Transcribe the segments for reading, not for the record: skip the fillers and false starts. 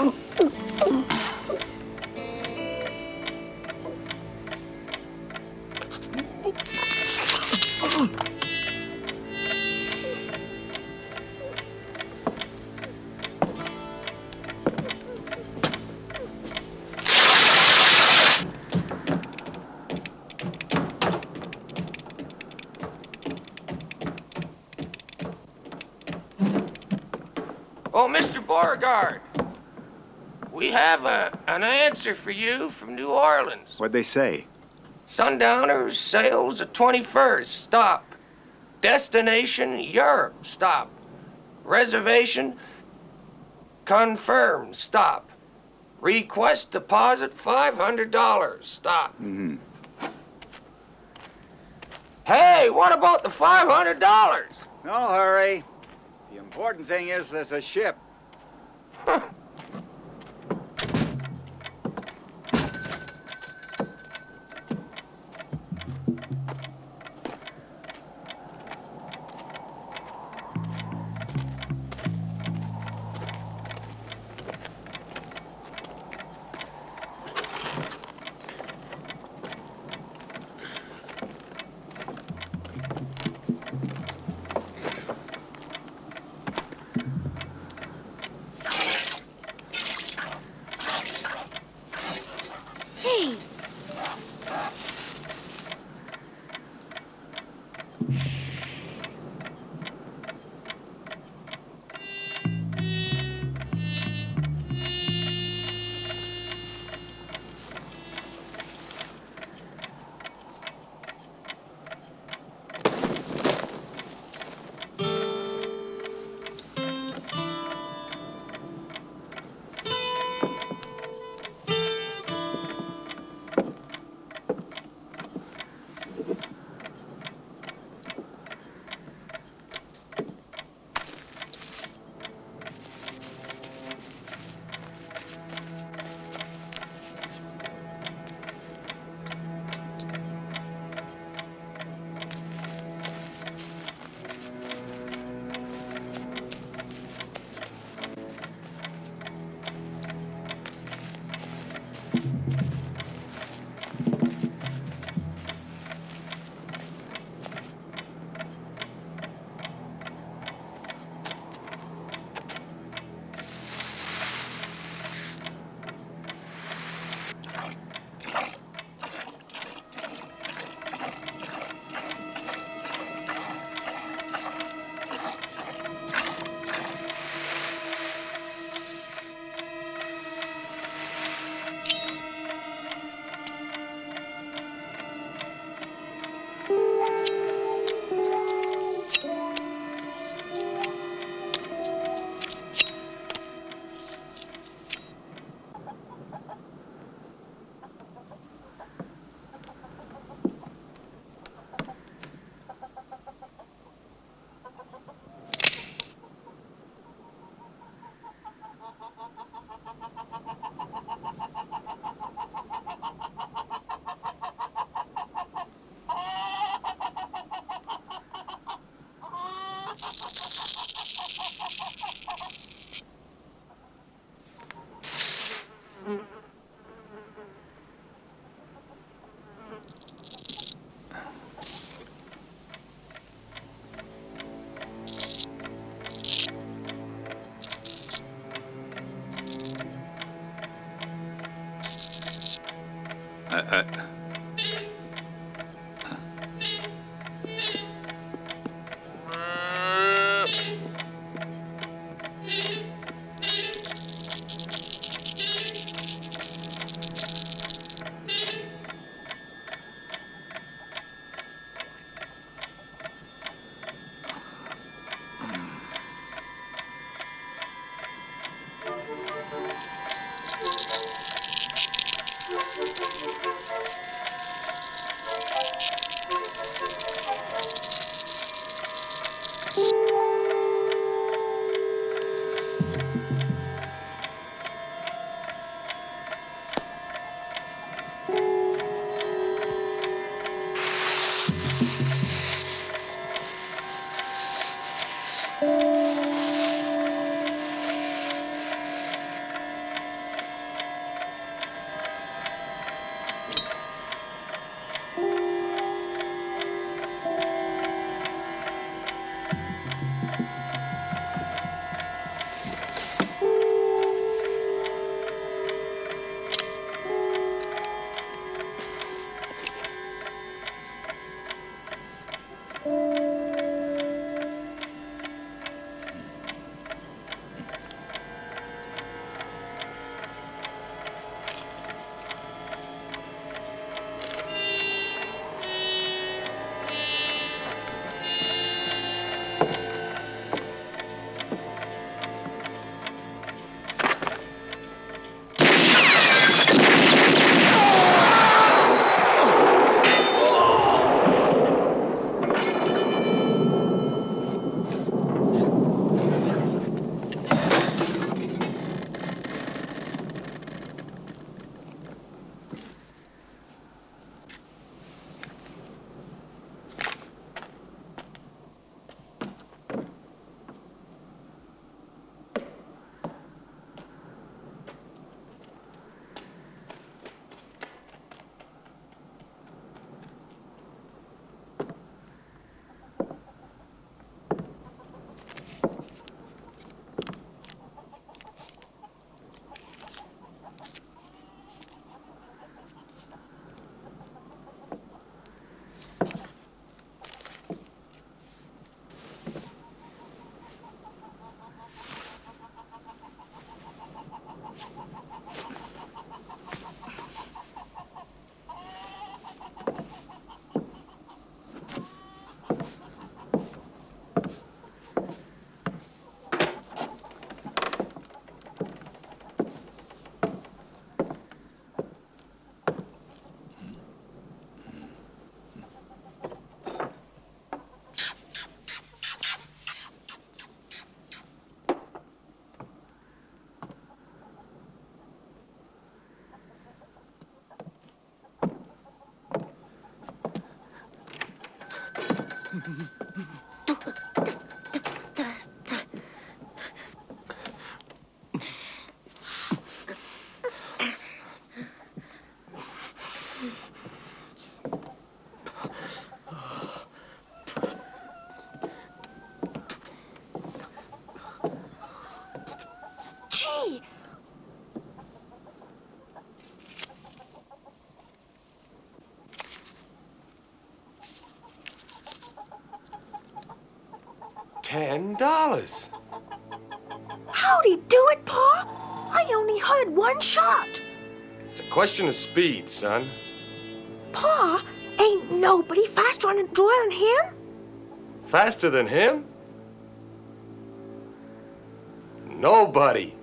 Oh, Mr. Beauregard, we have an answer for you from New Orleans. What'd they say? Sundowners sails the 21st, stop. Destination Europe, stop. Reservation confirmed, stop. Request deposit $500, stop. Mm-hmm. Hey, what about the $500? No hurry. The important thing is there's a ship. Huh. $10. How'd he do it, Pa? I only heard one shot. It's a question of speed, son. Pa, ain't nobody faster on a draw than him? Faster than him? Nobody.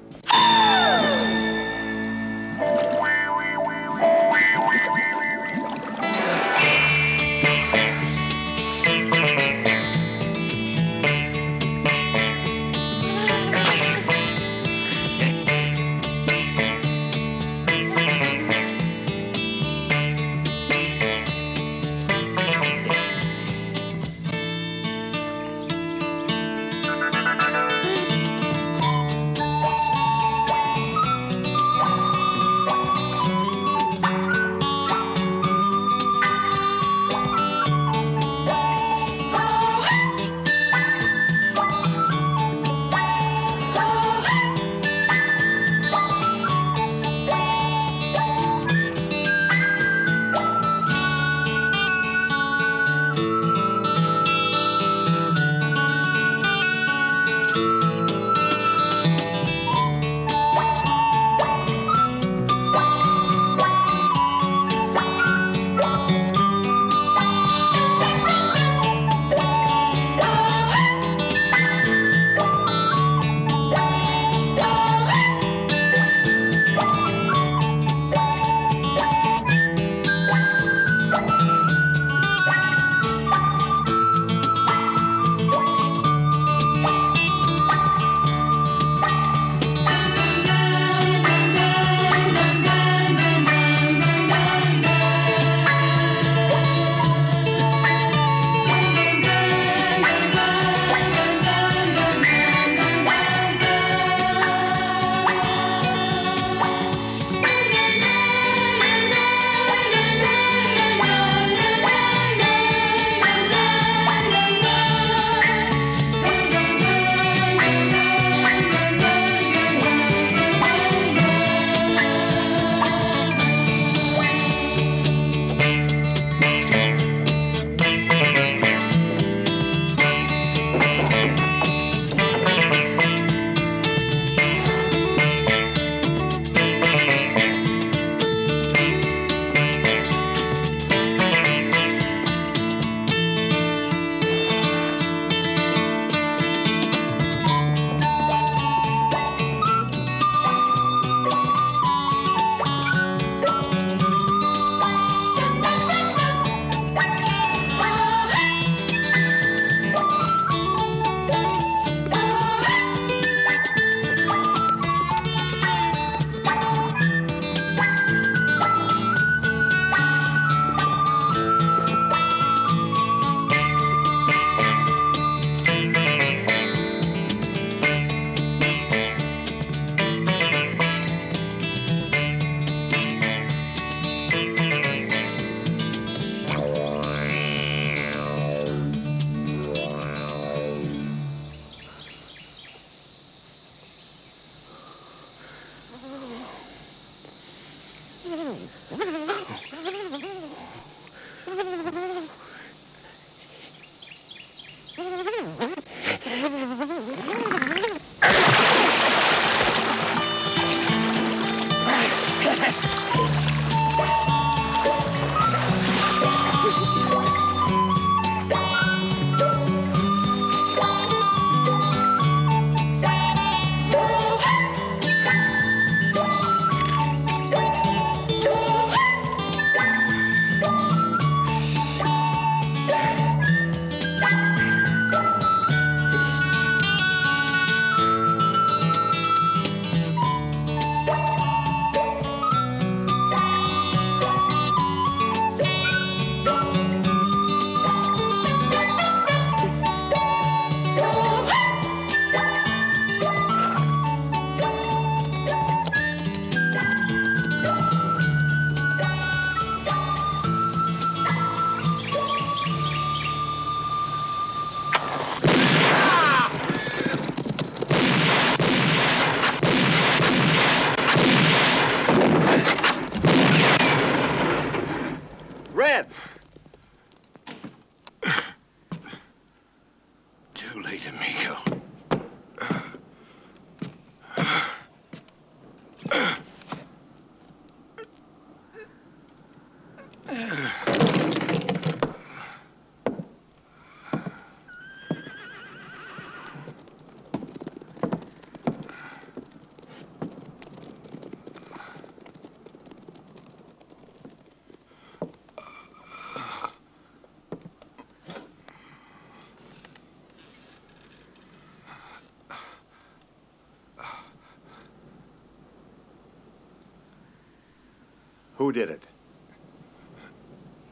Who did it?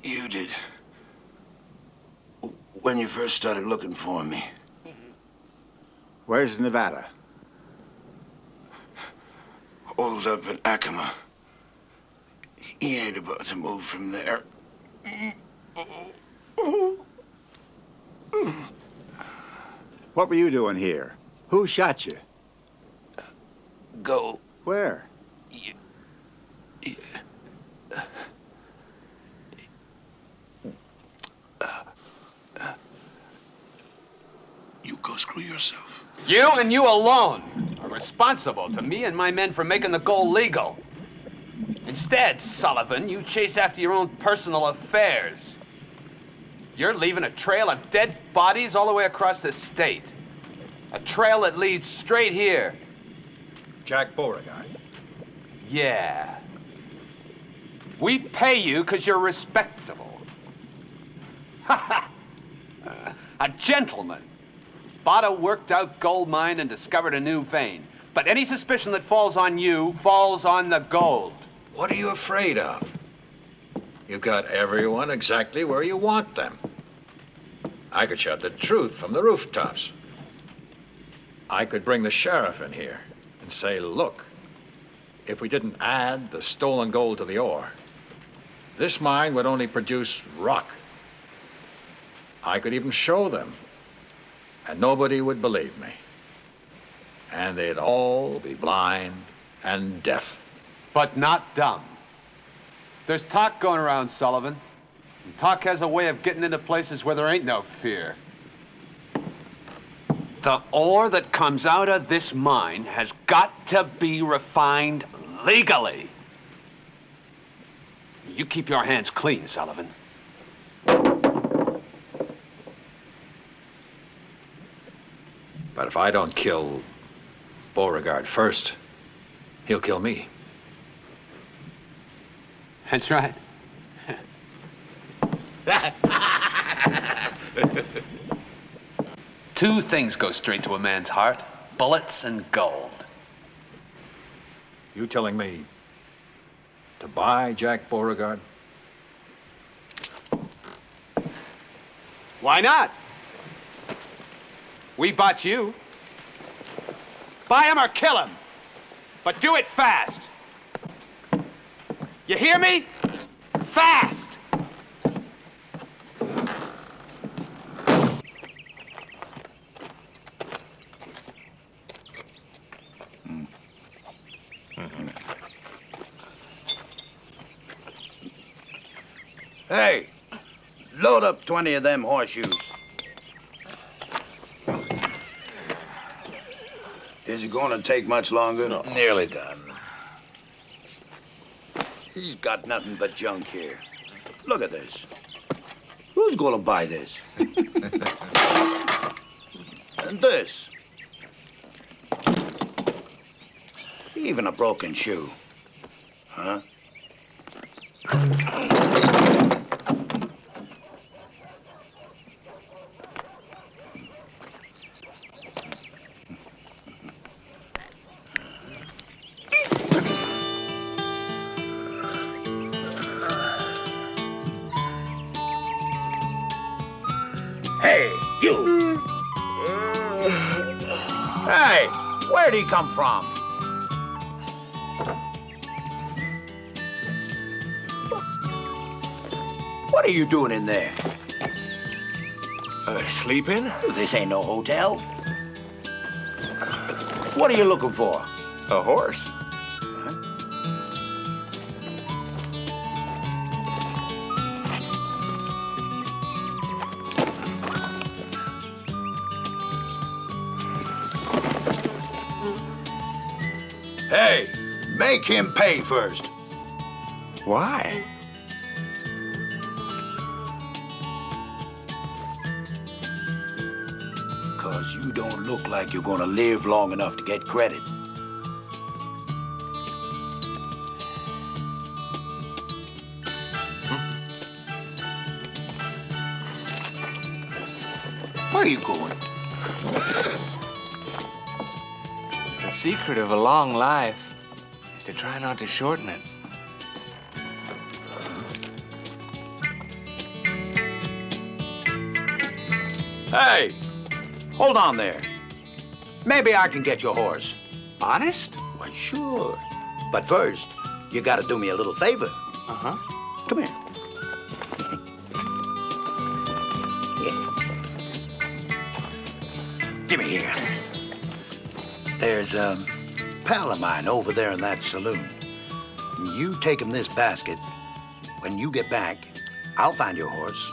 You did. When you first started looking for me. Where's Nevada? Holed up at Acoma. He ain't about to move from there. What were you doing here? Who shot you? Go. Where? You go screw yourself. You and you alone are responsible to me and my men for making the gold legal. Instead, Sullivan, you chase after your own personal affairs. You're leaving a trail of dead bodies all the way across the state. A trail that leads straight here. Jack Beauregard. Yeah. We pay you because you're respectable. A gentleman. Bought a worked-out gold mine and discovered a new vein. But any suspicion that falls on you falls on the gold. What are you afraid of? You've got everyone exactly where you want them. I could shout the truth from the rooftops. I could bring the sheriff in here and say, look, if we didn't add the stolen gold to the ore, this mine would only produce rock. I could even show them, and nobody would believe me. And they'd all be blind and deaf. But not dumb. There's talk going around, Sullivan. And talk has a way of getting into places where there ain't no fear. The ore that comes out of this mine has got to be refined legally. You keep your hands clean, Sullivan. But if I don't kill Beauregard first, he'll kill me. That's right. Two things go straight to a man's heart: bullets and gold. You telling me to buy Jack Beauregard? Why not? We bought you. Buy him or kill him. But do it fast. You hear me? Fast! Hey, load up 20 of them horseshoes. Is it gonna take much longer? No. Nearly done. He's got nothing but junk here. Look at this. Who's gonna buy this? And this. Even a broken shoe. Huh? Hey, you! Hey, where'd he come from? What are you doing in there? Sleeping? This ain't no hotel. What are you looking for? A horse? Hey, make him pay first. Why? because you don't look like you're gonna live long enough to get credit. Where are you going? The secret of a long life is to try not to shorten it. Hey, hold on there. Maybe I can get your horse. Honest? Why, sure. But first, you gotta do me a little favor. Uh-huh. Come here. Here. Give me here. There's a pal of mine over there in that saloon. You take him this basket. When you get back, I'll find your horse.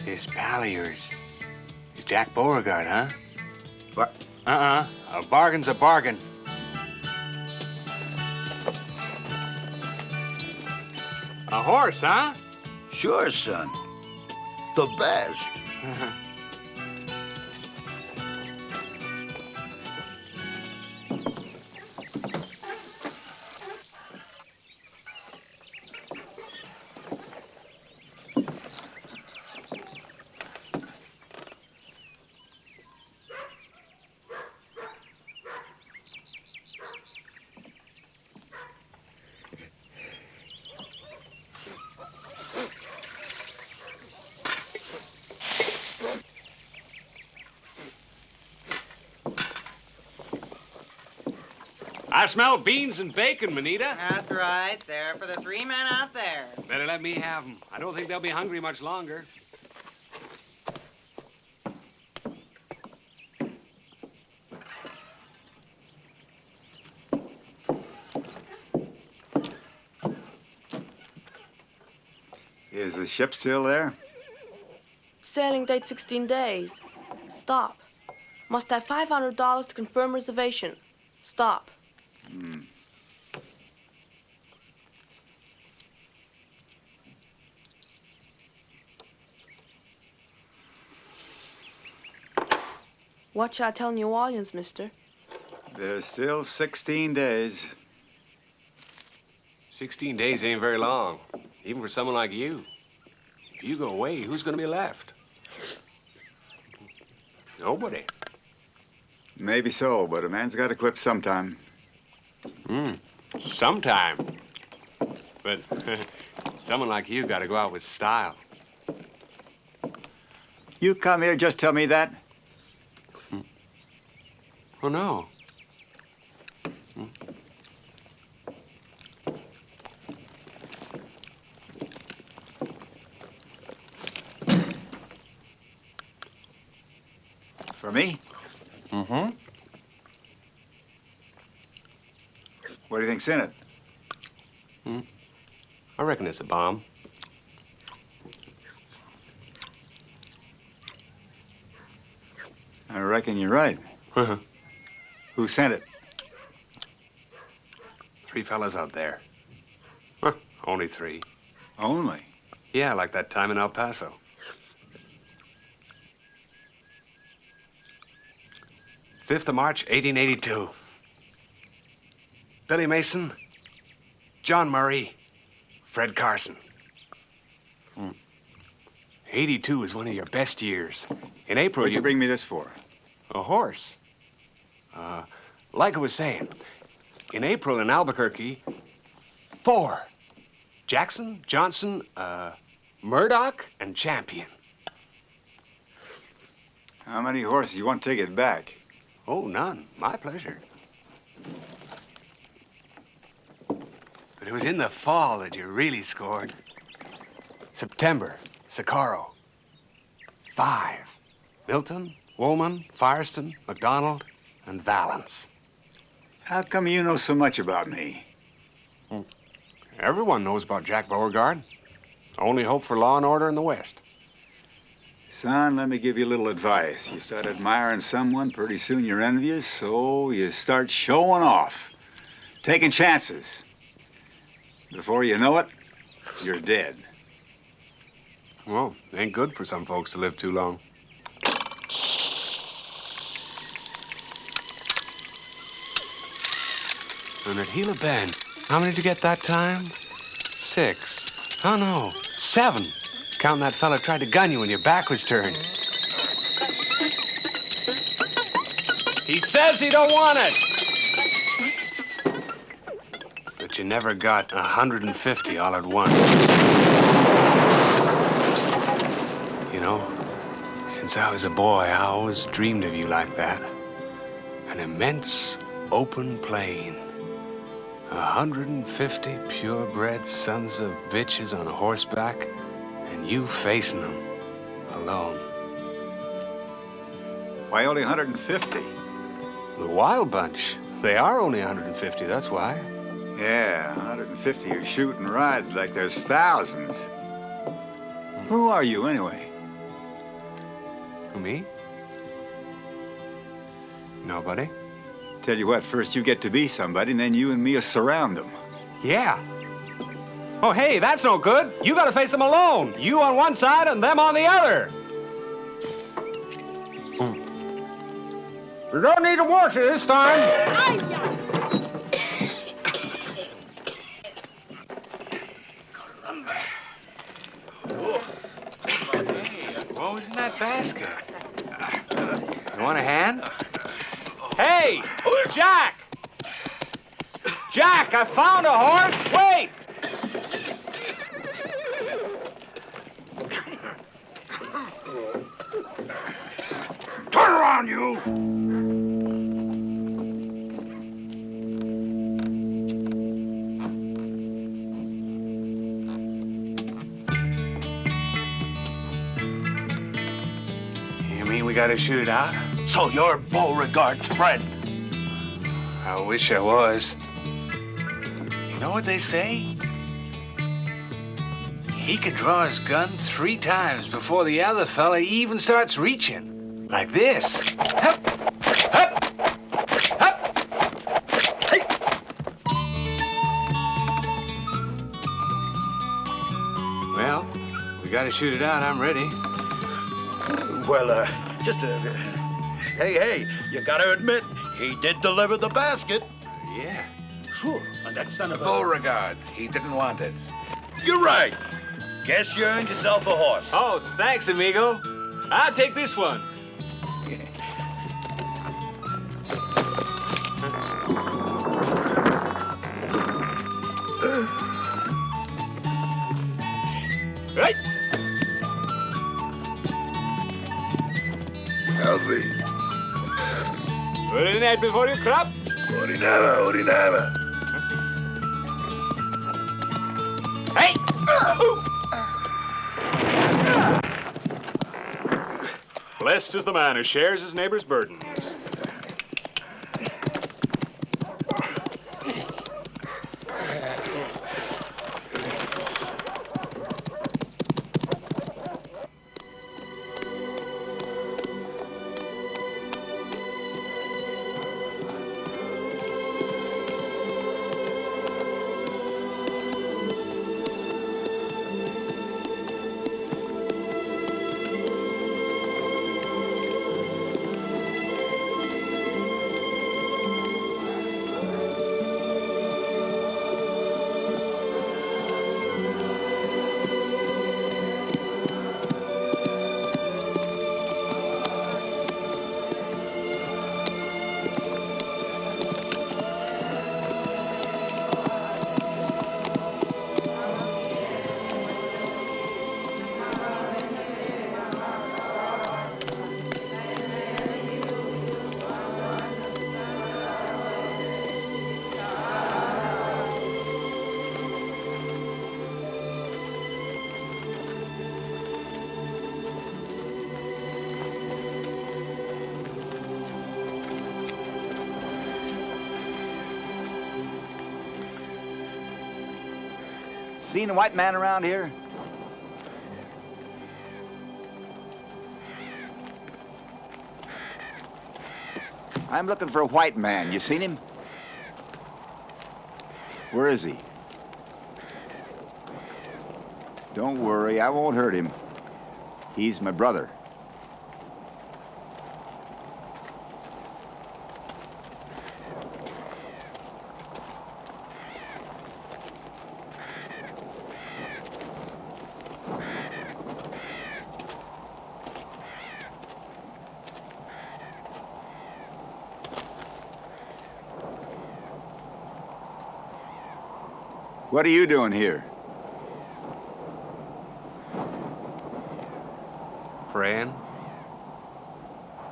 This pal of yours is Jack Beauregard, huh? What? Uh-uh. A bargain's a bargain. A horse, huh? Sure, son. The best. I smell beans and bacon, Manita. That's right. They're for the 3 men out there. Better let me have them. I don't think they'll be hungry much longer. Is the ship still there? Sailing date 16 days. Stop. Must have $500 to confirm reservation. Stop. What should I tell New Orleans, mister? There's still 16 days. 16 days ain't very long, even for someone like you. If you go away, who's gonna be left? Nobody. Maybe so, but a man's got to quit sometime. Sometime. But someone like you gotta go out with style. You come here, just tell me that. Oh, no. For me? Mm-hmm. What do you think's in it? I reckon it's a bomb. I reckon you're right. Uh-huh. Who sent it? 3 fellas out there. Huh, only 3. Only? Yeah, like that time in El Paso. Fifth of March, 1882. Billy Mason, John Murray, Fred Carson. 82 is one of your best years. In April, What'd you bring me this for? A horse. Like I was saying, in April in Albuquerque, 4. Jackson, Johnson, Murdoch, and Champion. How many horses you want to take it back? Oh, none. My pleasure. But it was in the fall that you really scored. September, Socorro. 5. Milton, Woolman, Firestone, McDonald, and Valance. How come you know so much about me? Everyone knows about Jack Beauregard. Only hope for law and order in the West. Son, let me give you a little advice. You start admiring someone, pretty soon you're envious, so you start showing off, taking chances. Before you know it, you're dead. Well, ain't good for some folks to live too long. And at Gila Bend, how many did you get that time? 6. Oh, no, 7. Counting that fella tried to gun you when your back was turned. He says he don't want it. But you never got 150 all at once. You know, since I was a boy, I always dreamed of you like that. An immense open plain. 150 purebred sons of bitches on horseback, and you facing them alone. Why only 150? The Wild Bunch. They are only 150, that's why. Yeah, 150 are shooting rides like there's thousands. Who are you, anyway? Who, me? Nobody. Tell you what, first you get to be somebody, and then you and me will surround them. Yeah. Oh, hey, that's no good. You gotta face them alone. You on one side and them on the other. You don't need to watch it this time. What was in that basket? You want a hand? Hey, Jack! Jack, I found a horse. Wait! Turn around, you! You mean we gotta shoot it out? So you're Beauregard's friend? I wish I was. You know what they say? He could draw his gun 3 times before the other fella even starts reaching. Like this. Hup, hup, hup. Hey. Well, we gotta shoot it out. I'm ready. Well, hey, you gotta admit, he did deliver the basket. Yeah. Sure, and that son of a... Beauregard, he didn't want it. You're right. Guess you earned yourself a horse. Oh, thanks, amigo. I'll take this one. Right. Help me. Put it in that before you crop. Orinaba. Hey! Blessed is the man who shares his neighbor's burdens. Seen a white man around here? I'm looking for a white man. You seen him? Where is he? Don't worry, I won't hurt him. He's my brother. What are you doing here? Praying?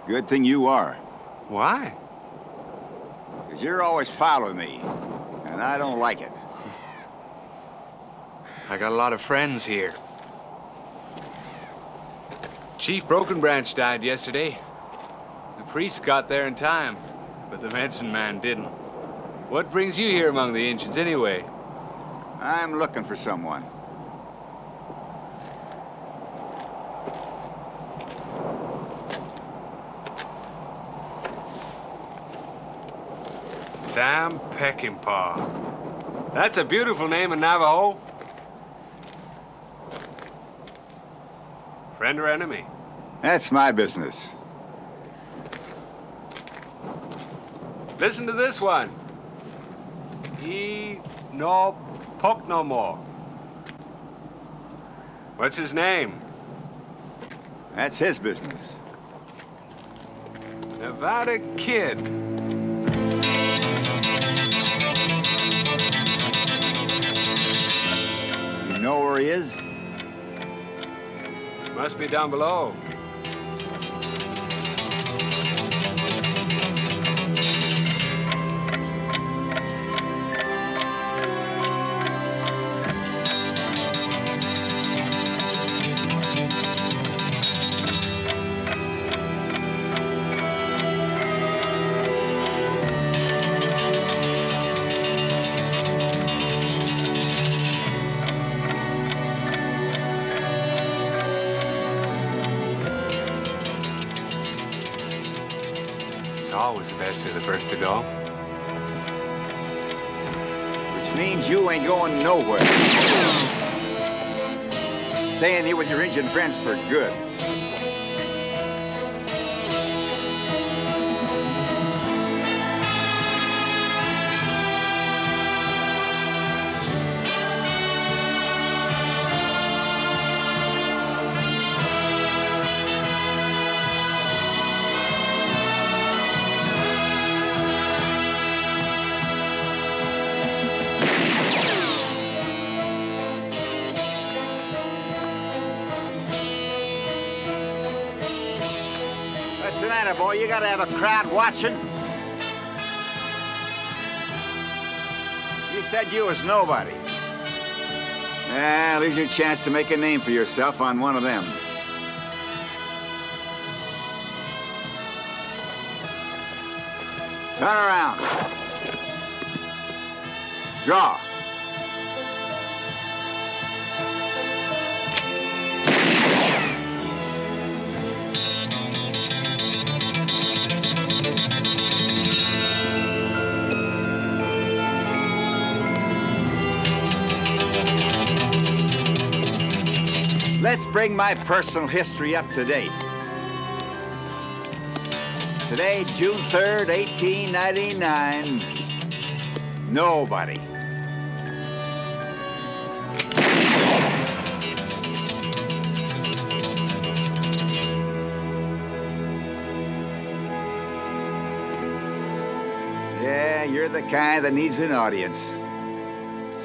Good thing you are. Why? 'Cause you're always following me, and I don't like it. I got a lot of friends here. Chief Broken Branch died yesterday. The priest got there in time, but the medicine man didn't. What brings you here among the ancients anyway? I'm looking for someone. Sam Peckinpah. That's a beautiful name in Navajo. Friend or enemy? That's my business. Listen to this one. No poke no more. What's his name? That's his business. Nevada Kid. You know where he is? Must be down below. Always the best are the first to go. Which means you ain't going nowhere. Staying here with your Indian friends for good. Listen, boy, you gotta have a crowd watching. You said you was nobody. Well, here's your chance to make a name for yourself on one of them. Turn around. Draw. Let's bring my personal history up to date. Today, June 3rd, 1899, nobody. Yeah, you're the kind that needs an audience,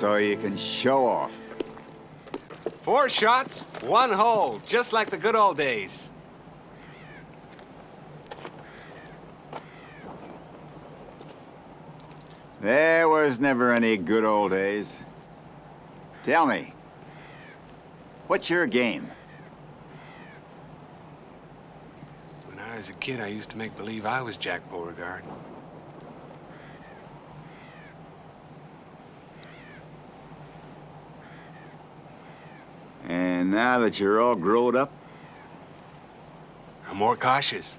so you can show off. 4 shots, 1 hole, just like the good old days. There was never any good old days. Tell me, what's your game? When I was a kid, I used to make believe I was Jack Beauregard. And now that you're all grown up? I'm more cautious.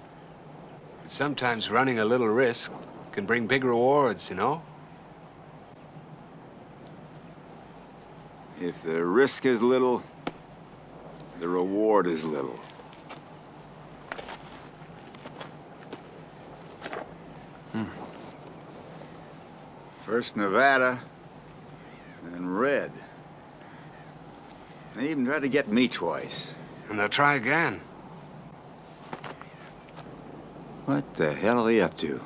But sometimes running a little risk can bring big rewards, you know? If the risk is little, the reward is little. First Nevada, then Red. They even tried to get me twice. And they'll try again. What the hell are they up to?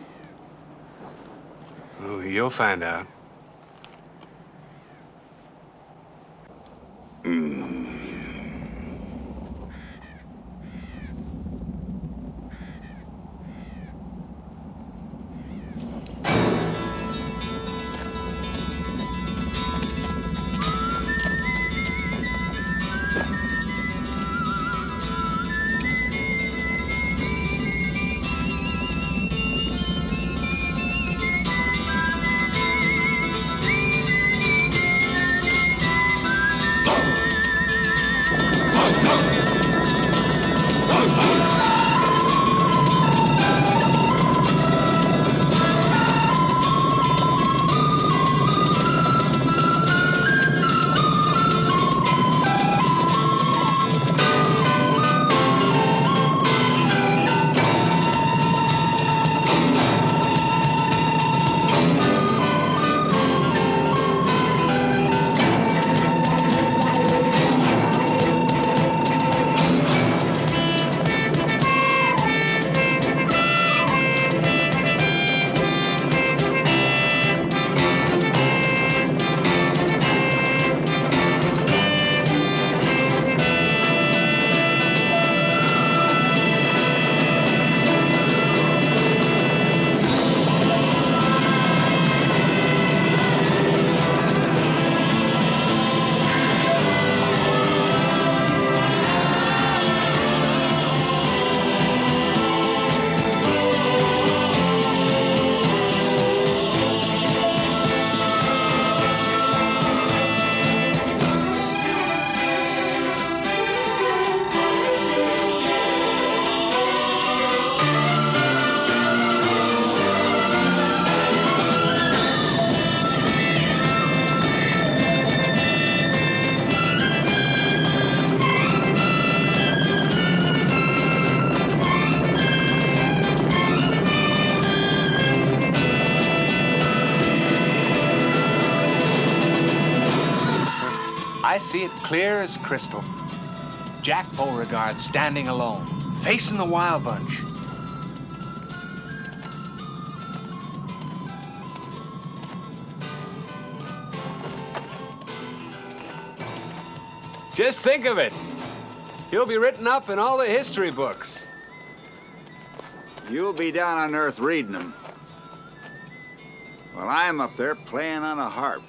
Oh, you'll find out. I see it clear as crystal. Jack Beauregard standing alone, facing the Wild Bunch. Just think of it. He'll be written up in all the history books. You'll be down on Earth reading them. While I'm up there playing on a harp.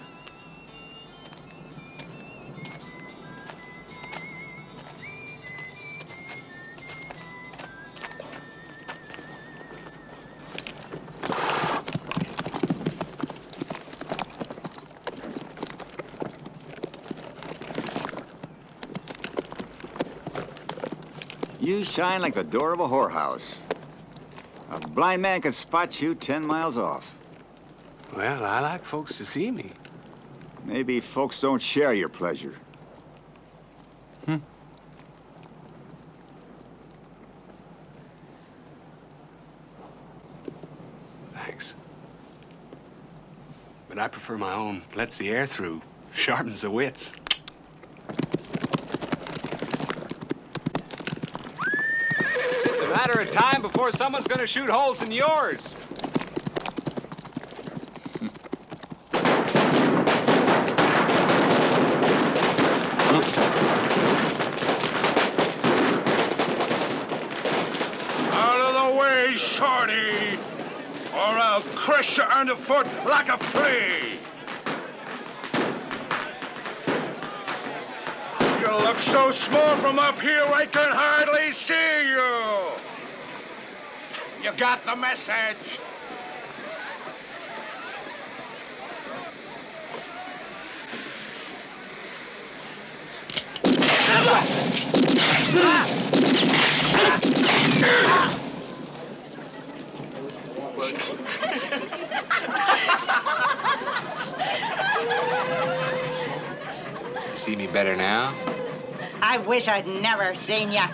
You shine like the door of a whorehouse. A blind man can spot you 10 miles off. Well, I like folks to see me. Maybe folks don't share your pleasure. Thanks. But I prefer my own. Lets the air through. Sharpens the wits. Just a matter of time before someone's gonna shoot holes in yours. Out of the way, shorty, or I'll crush you underfoot like a flea. You look so small from up here, I can hardly see you. You got the message? See me better now? I wish I'd never seen ya.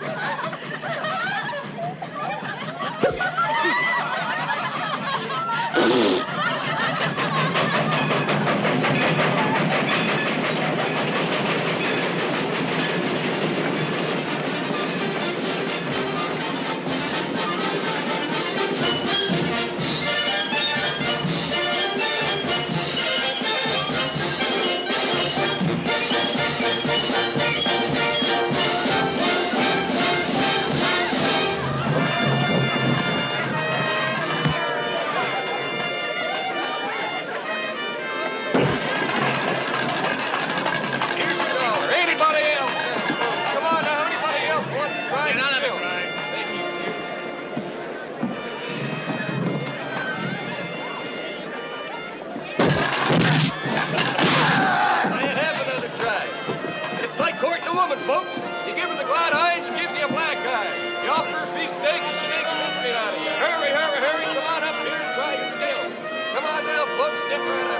skipper and a...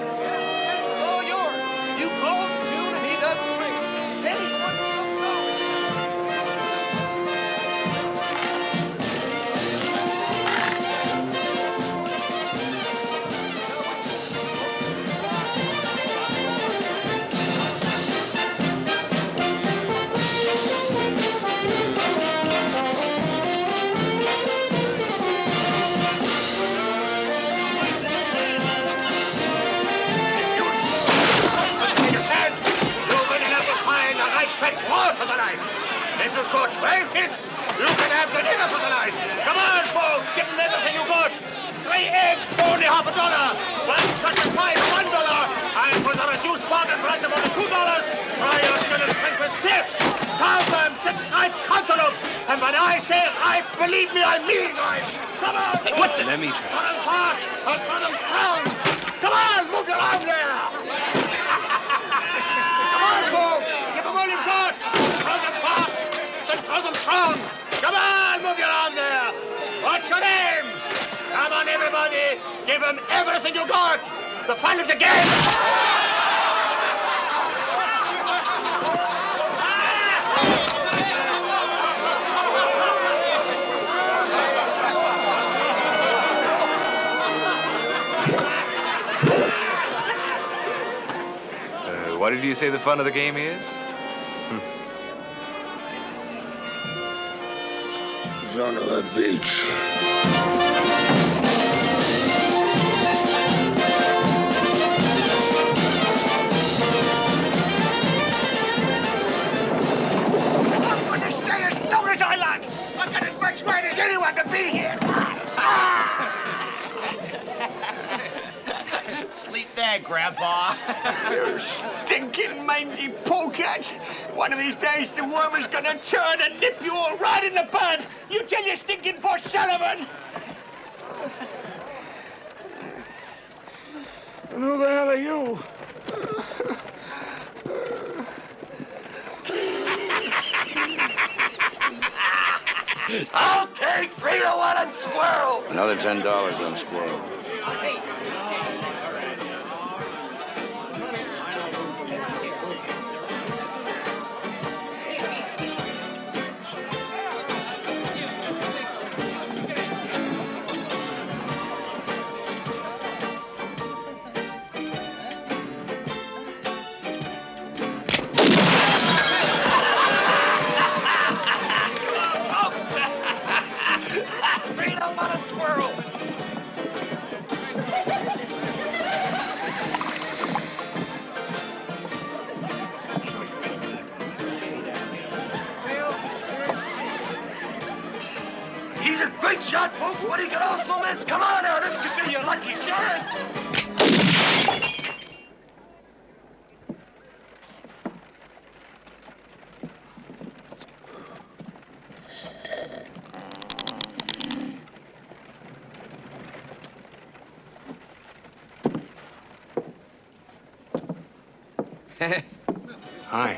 It's all yours. You call the tune and he does the swing. Hey, what's the story? If you score 12 hits, you can have the dinner for the night. Come on, folks, give them everything you got. 3 eggs for only $50. 1 cut of pie for $1. And for the reduced bargain price of only $2, try your skill and strength with 6. Count them, 6 right cantaloupes. And when I say right, believe me, I mean right. Come on, Hey, what the? Let me try. run them fast and run them strong. Come on, move your arm there. Come on, folks, give them all you've got. Throw them fast. Throw them strong. Come on, move your arm there. What's your name? Come on, everybody. Give them everything you got. The fun is again. What did you say the fun of the game is? Son of a bitch. I'm going to stay as long as I like. I've got as much right as anyone to be here. Sleep there, Grandpa. You stinking mangy polecat. One of these days the worm is gonna turn and nip you all right in the bud. You tell your stinking boss Sullivan. And who the hell are you? I'll take 3 to 1 on Squirrel. Another $10 on Squirrel. He's a great shot, folks, but he could also miss. Come on now, this could be your lucky chance. Hi.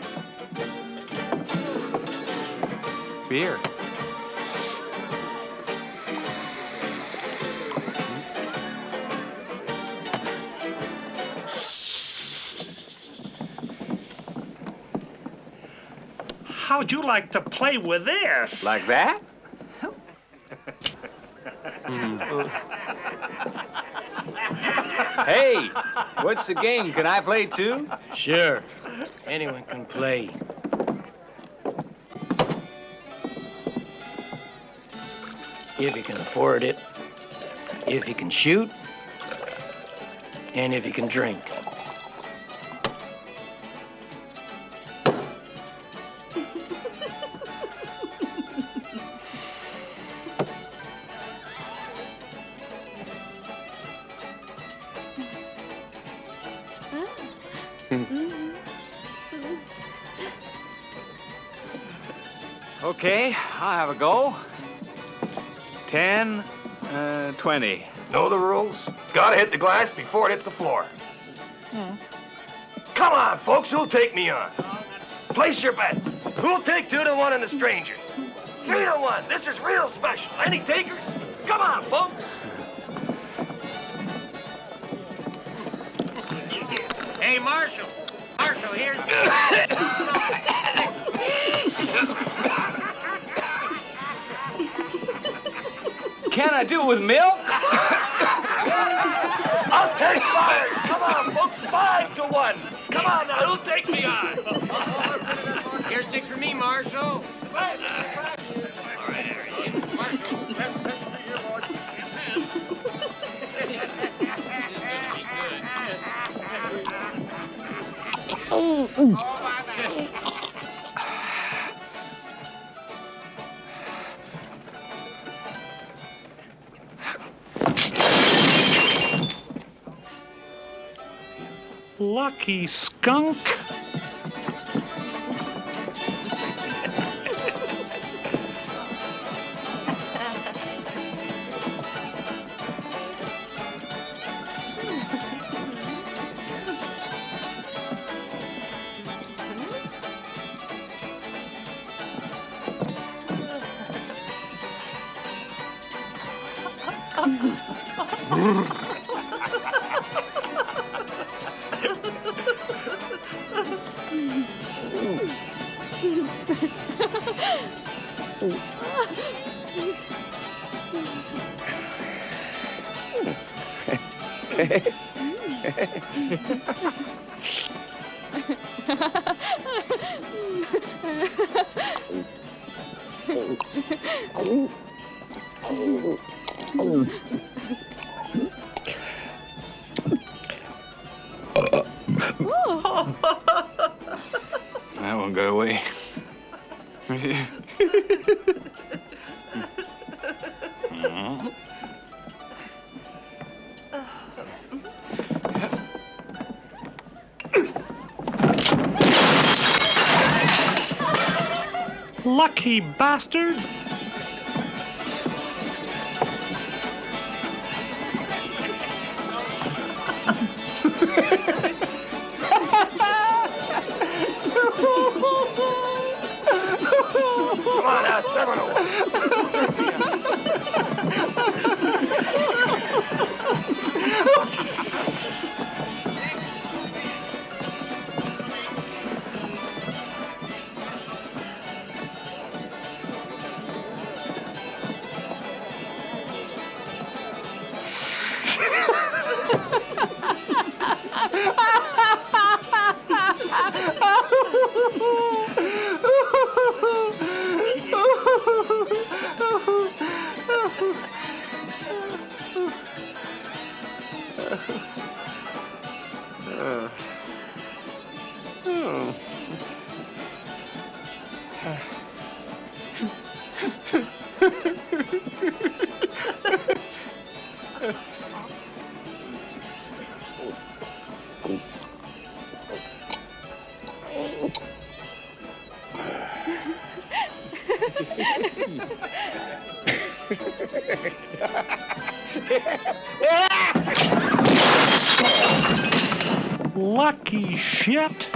Beer. How'd you like to play with this? Like that? Hey, what's the game? Can I play too? Sure. Anyone can play. If you can afford it, if you can shoot, and if you can drink. Okay, I'll have a go. 10, 20. Know the rules? Gotta hit the glass before it hits the floor. Come on, folks, who'll take me on? Place your bets. Who'll take 2 to 1 on the stranger? 3 to 1. This is real special. Any takers? Come on, folks. Hey, Marshal. Marshal, here's... Can I do it with milk? I'll take 5. Come on, folks. 5 to 1. Come on now, who'll take me on? Here's 6 for me, Marshal. All right, Harry. Marshal. Lucky skunk. That one got away. Lucky bastard. Come on out, 7 to 1. Lucky shit.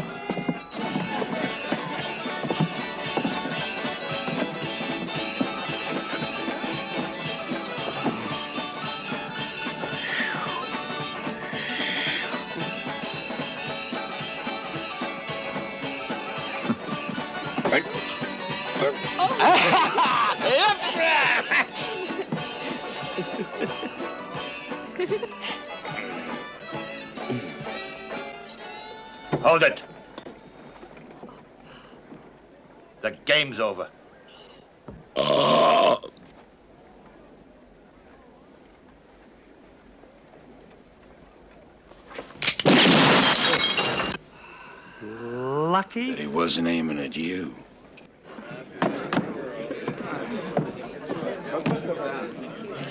Hold it. The game's over. Lucky. But he wasn't aiming at you.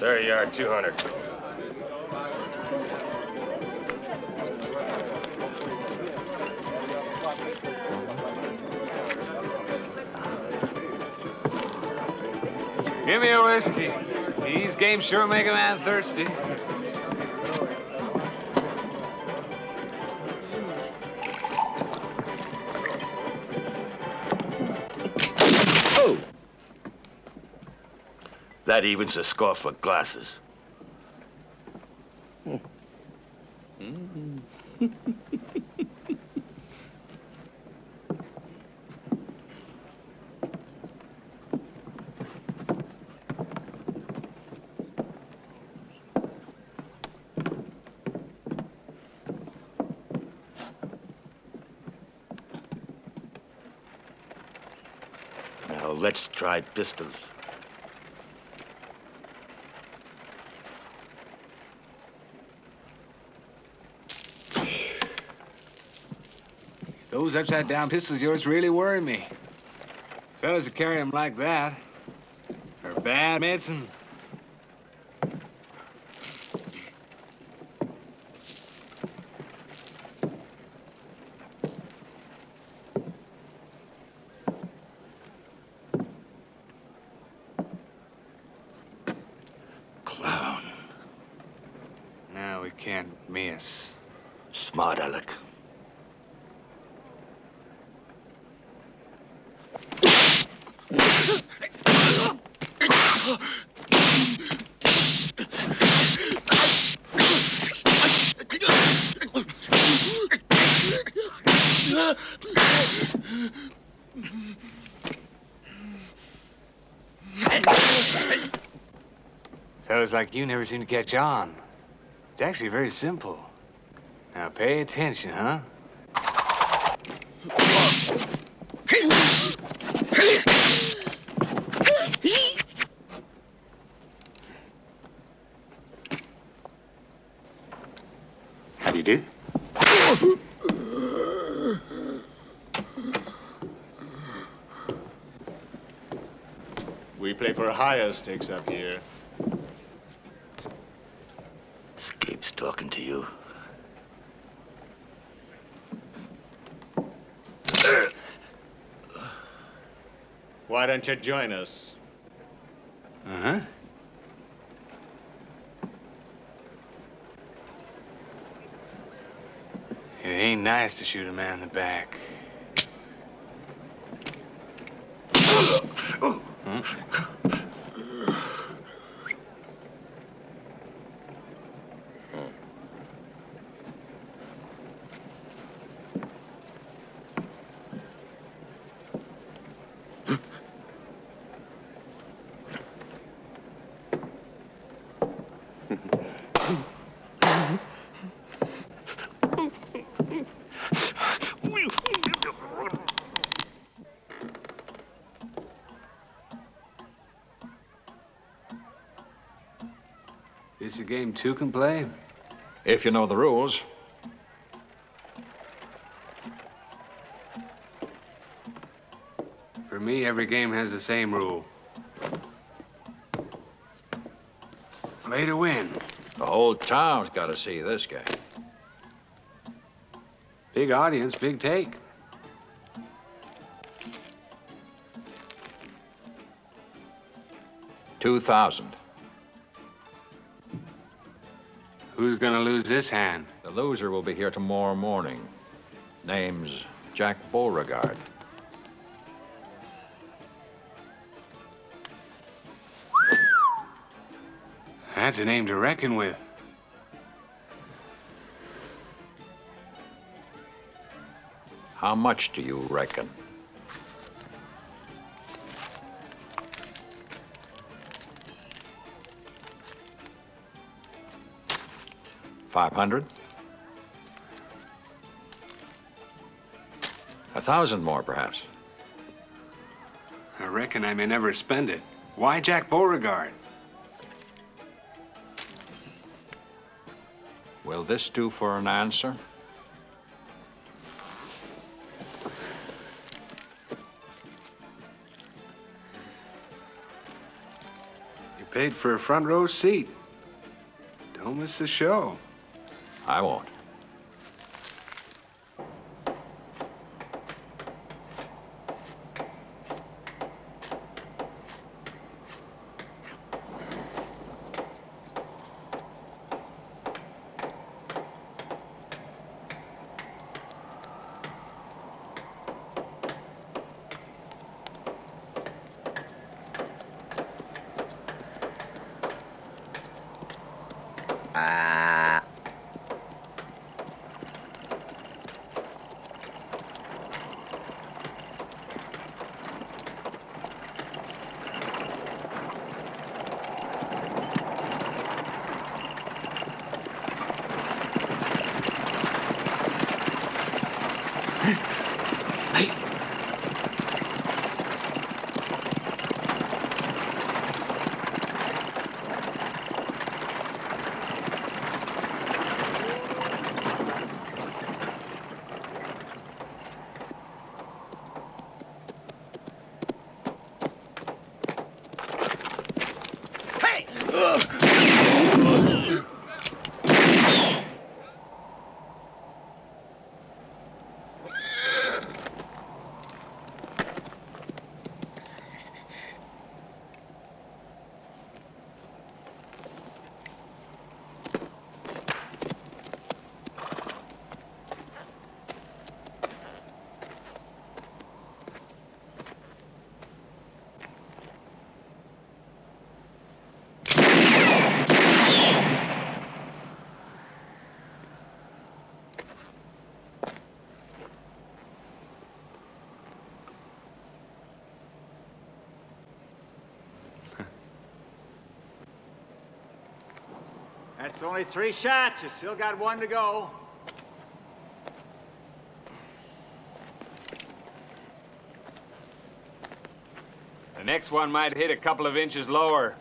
There you are, 200. Give me a whiskey. These games sure make a man thirsty. Oh! That evens the score for glasses. let's try pistols. Those upside-down pistols of yours really worry me. Fellas that carry them like that are bad medicine. Clown. Now we can't miss. Smart aleck. Fellas like you never seem to catch on. It's actually very simple. Now pay attention, huh? How do you do? We play for higher stakes up here. Escape's talking to you. Why don't you join us? Uh-huh. It ain't nice to shoot a man in the back. Hmm? This a game two can play? If you know the rules. For me, every game has the same rule. Play to win. The whole town's got to see this guy. Big audience, big take. $2,000. Who's gonna lose this hand? The loser will be here tomorrow morning. Name's Jack Beauregard. That's a name to reckon with. How much do you reckon? $500? 1,000 more, perhaps. I reckon I may never spend it. Why Jack Beauregard? Will this do for an answer? You paid for a front row seat. Don't miss the show. I won't. That's only 3 shots. You still got 1 to go. The next one might hit a couple of inches lower.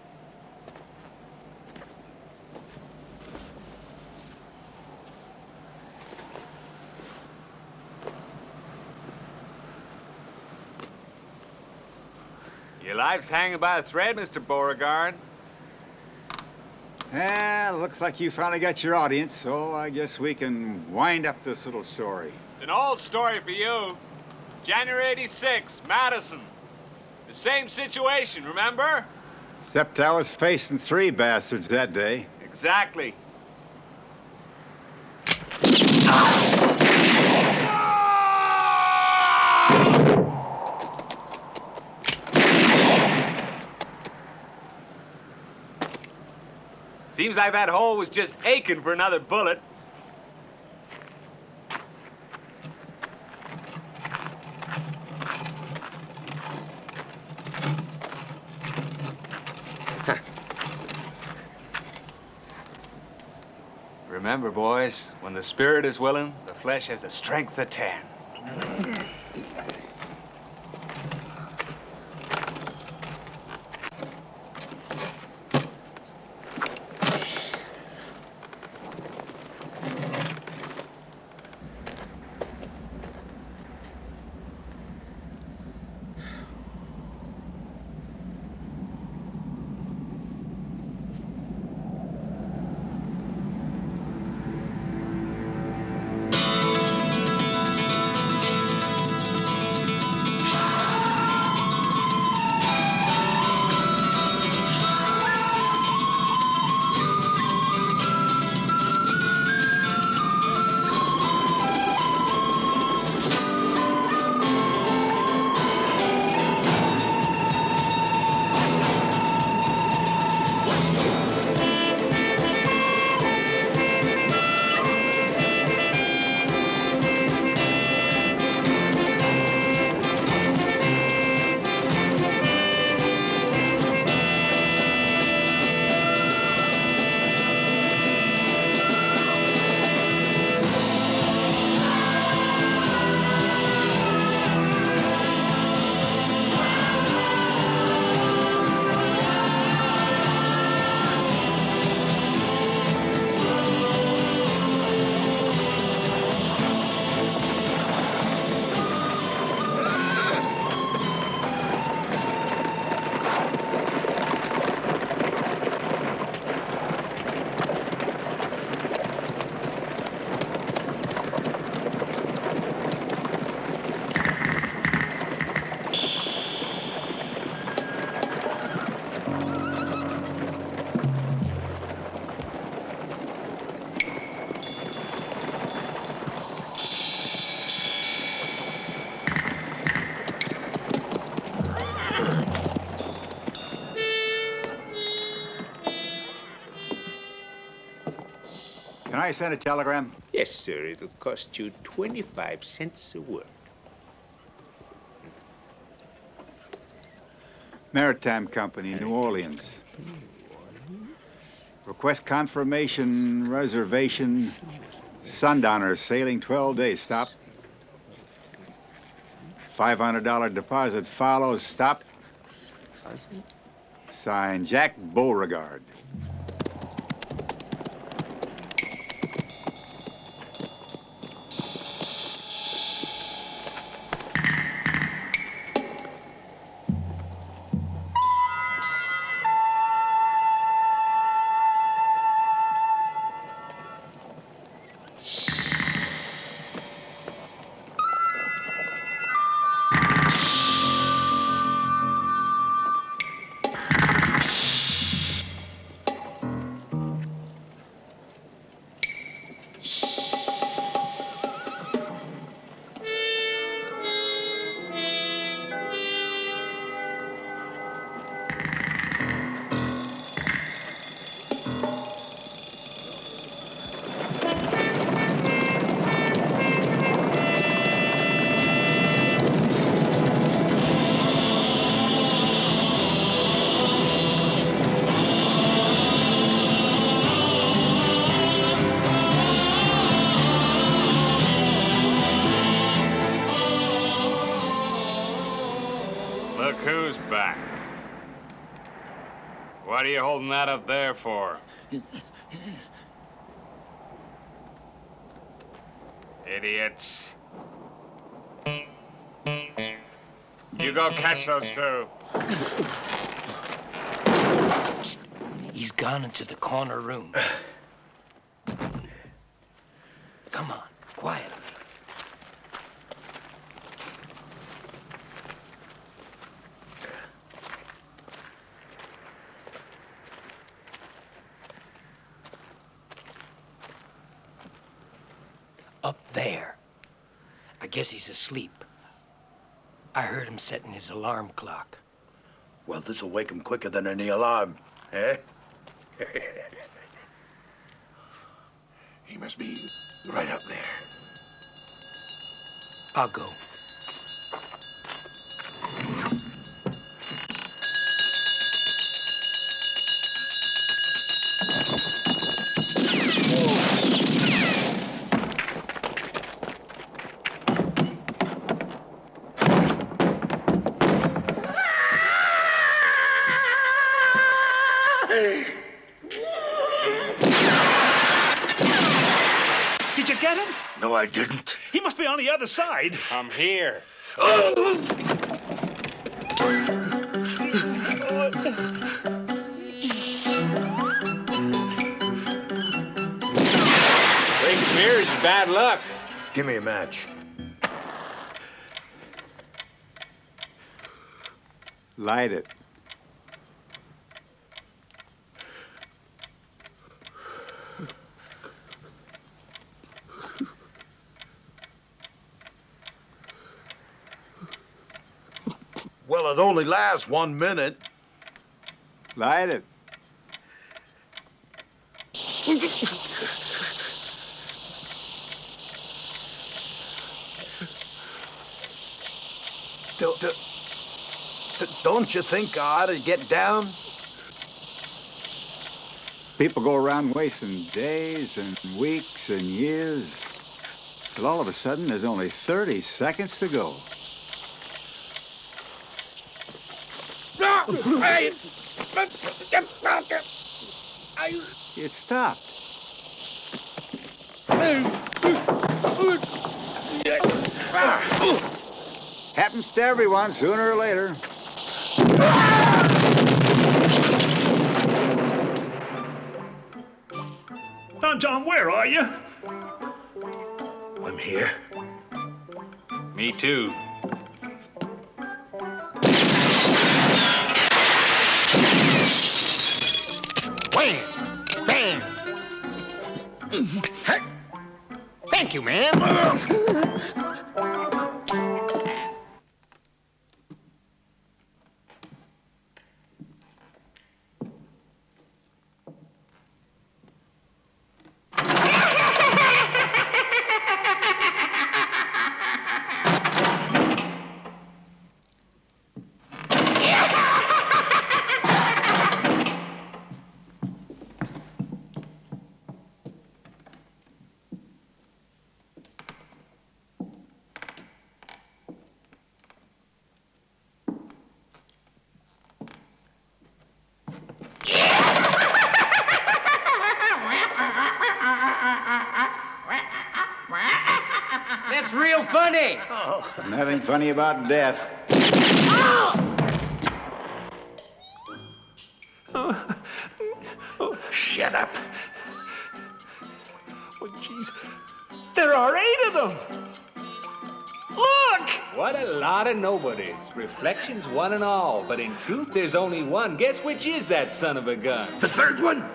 Your life's hanging by a thread, Mr. Beauregard. Well, looks like you finally got your audience, so I guess we can wind up this little story. It's an old story for you. January '86, Madison. The same situation, remember? Except I was facing 3 bastards that day. Exactly. Seems like that hole was just aching for another bullet. Remember, boys, when the spirit is willing, the flesh has the strength of 10. Can I send a telegram? Yes, sir. It'll cost you 25 cents a word. Maritime Company, New Orleans. Request confirmation, reservation, Sundowner, sailing 12 days, stop. $500 deposit follows, stop. Signed, Jack Beauregard. What are you holding that up there for? Idiots. You go catch those two. Psst. He's gone into the corner room. Come on, quiet. Up there. I guess he's asleep. I heard him setting his alarm clock. Well, this'll wake him quicker than any alarm, eh? He must be right up there. I'll go. Did you get him? No, I didn't. He must be on the other side. I'm here. Drinking beer is bad luck. Give me a match. Light it. Well, it only lasts 1 minute. Light it. Don't you think I ought to get down? People go around wasting days and weeks and years. Till all of a sudden, there's only 30 seconds to go. It stopped. Happens to everyone sooner or later. Don John, where are you? I'm here. Me too. Wham! Bam! Thank you, man. That's real funny. Nothing funny about death. Shut up. Oh, jeez. There are 8 of them. Look! What a lot of nobodies. Reflections one and all, but in truth there's only one. Guess which is that son of a gun? The third one?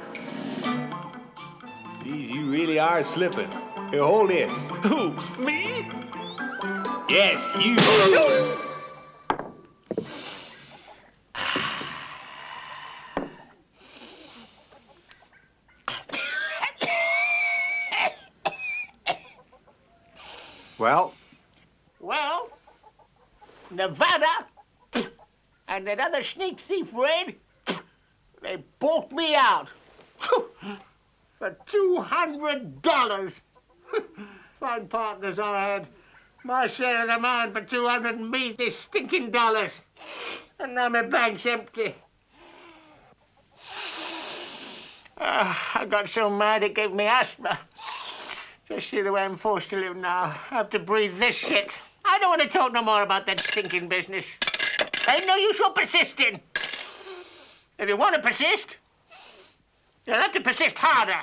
Geez, you really are slipping. Here, hold this. Who, me? Yes, you. Well? Well, Nevada and that other sneak thief, Red, they bought me out for $200. Fine partners I had. My share of the mine for 200 measly stinking dollars. And now my bank's empty. I got so mad it gave me asthma. Just see the way I'm forced to live now. I have to breathe this shit. I don't want to talk no more about that stinking business. Ain't no use you're persisting. If you want to persist, you'll have to persist harder.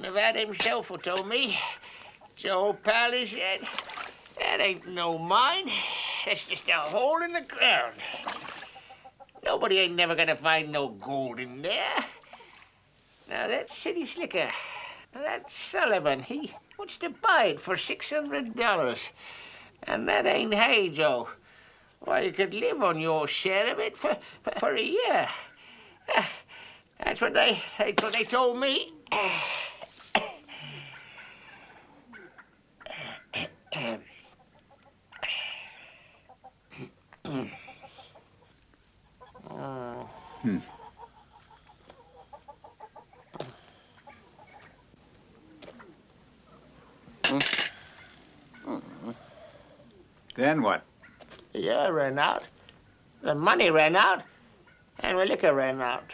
Nevada himself who told me. Joe Pal, he said, that ain't no mine. That's just a hole in the ground. Nobody ain't never gonna find no gold in there. Now, that city slicker, that Sullivan, he wants to buy it for $600. And that ain't hay, Joe. Why, you could live on your share of it for a year. That's what they told me. Then what? The year ran out, the money ran out, and the liquor ran out.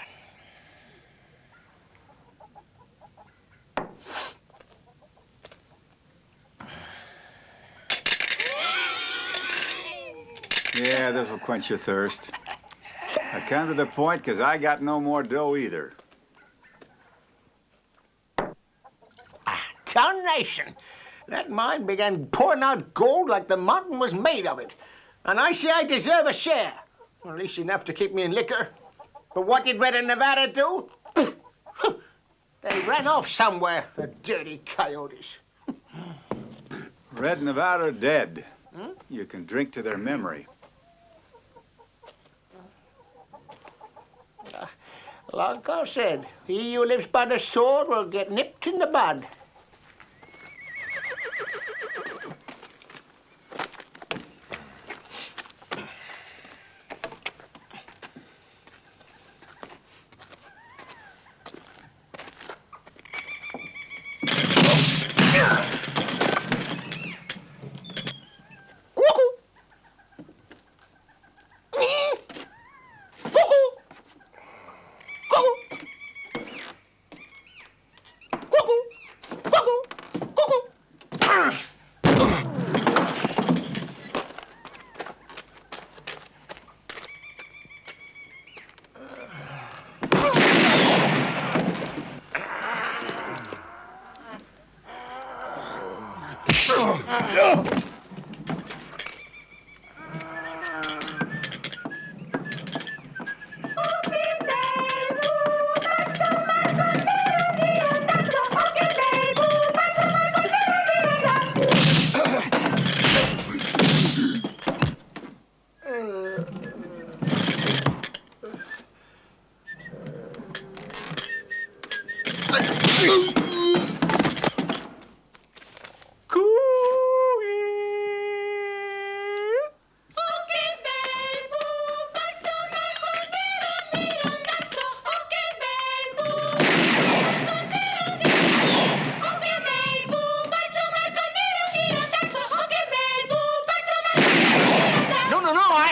Yeah, this'll quench your thirst. I come to the point because I got no more dough either. Tarnation! That mine began pouring out gold like the mountain was made of it. And I say I deserve a share. Or at least enough to keep me in liquor. But what did Red and Nevada do? They ran off somewhere, the dirty coyotes. Red Nevada are dead. You can drink to their memory. Like I said, he who lives by the sword will get nipped in the bud.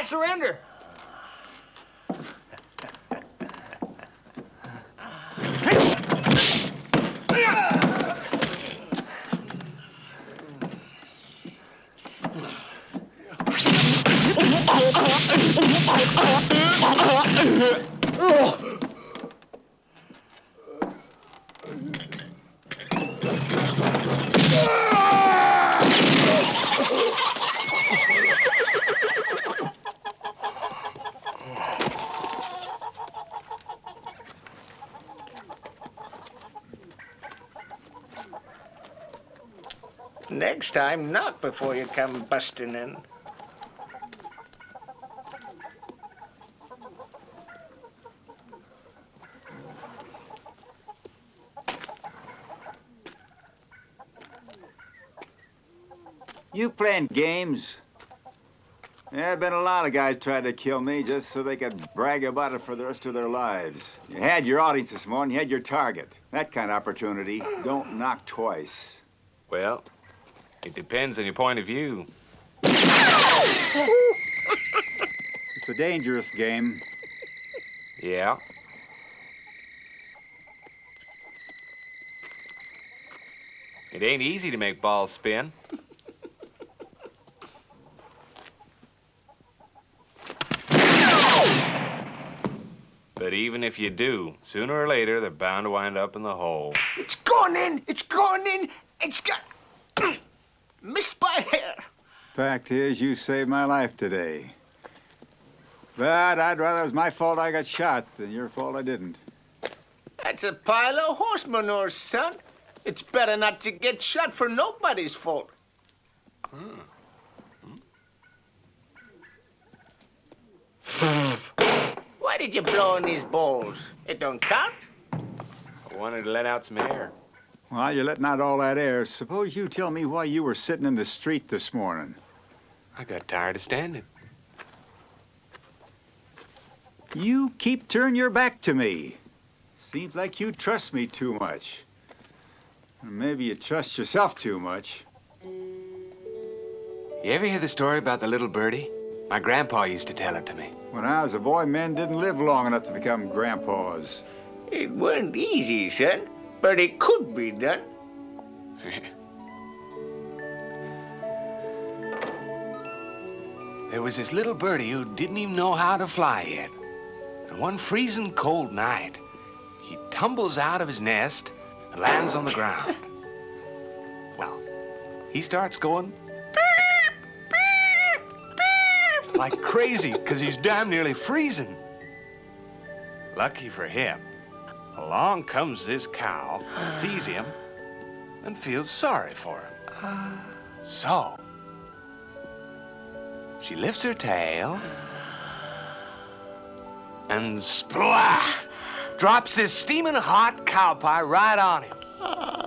Surrender. Next time, knock before you come busting in. You playing games? There have been a lot of guys tried to kill me just so they could brag about it for the rest of their lives. You had your audience this morning, you had your target. That kind of opportunity don't knock twice. Well, it depends on your point of view. It's a dangerous game. Yeah. It ain't easy to make balls spin. But even if you do, sooner or later, they're bound to wind up in the hole. It's gone in! It's gone in! It's got... missed by hair. Fact is, you saved my life today. But I'd rather it was my fault I got shot than your fault I didn't. That's a pile of horse manure, son. It's better not to get shot for nobody's fault. Why did you blow in these bowls? It don't count? I wanted to let out some air. While you're letting out all that air, suppose you tell me why you were sitting in the street this morning. I got tired of standing. You keep turning your back to me. Seems like you trust me too much. Or maybe you trust yourself too much. You ever hear the story about the little birdie? My grandpa used to tell it to me. When I was a boy, men didn't live long enough to become grandpas. It weren't easy, son, but it could be done. There was this little birdie who didn't even know how to fly yet. And one freezing cold night, he tumbles out of his nest and lands on the ground. Well, he starts going like crazy, because he's damn nearly freezing. Lucky for him, along comes this cow, sees him, and feels sorry for him. So, she lifts her tail and splash! Drops this steaming hot cow pie right on him.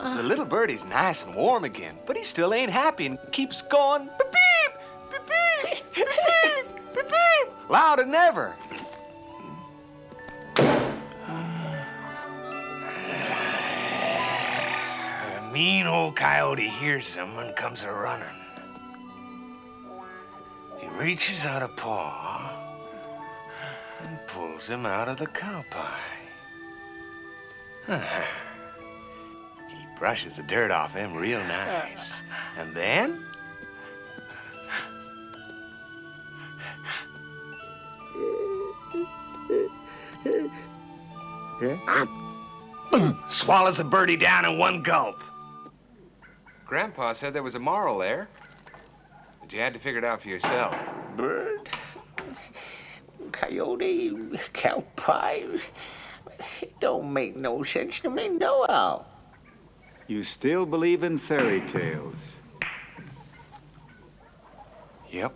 So the little birdie's nice and warm again, but he still ain't happy and keeps going beep, beep, beep, beep, beep, beep, beep, louder than ever. A mean old coyote hears him and comes a-running. He reaches out a paw and pulls him out of the cow pie. He brushes the dirt off him real nice. And then... swallows the birdie down in one gulp. Grandpa said there was a moral there, but you had to figure it out for yourself. Bird, coyote, cow pie. It don't make no sense to me, no how. You still believe in fairy tales? Yep.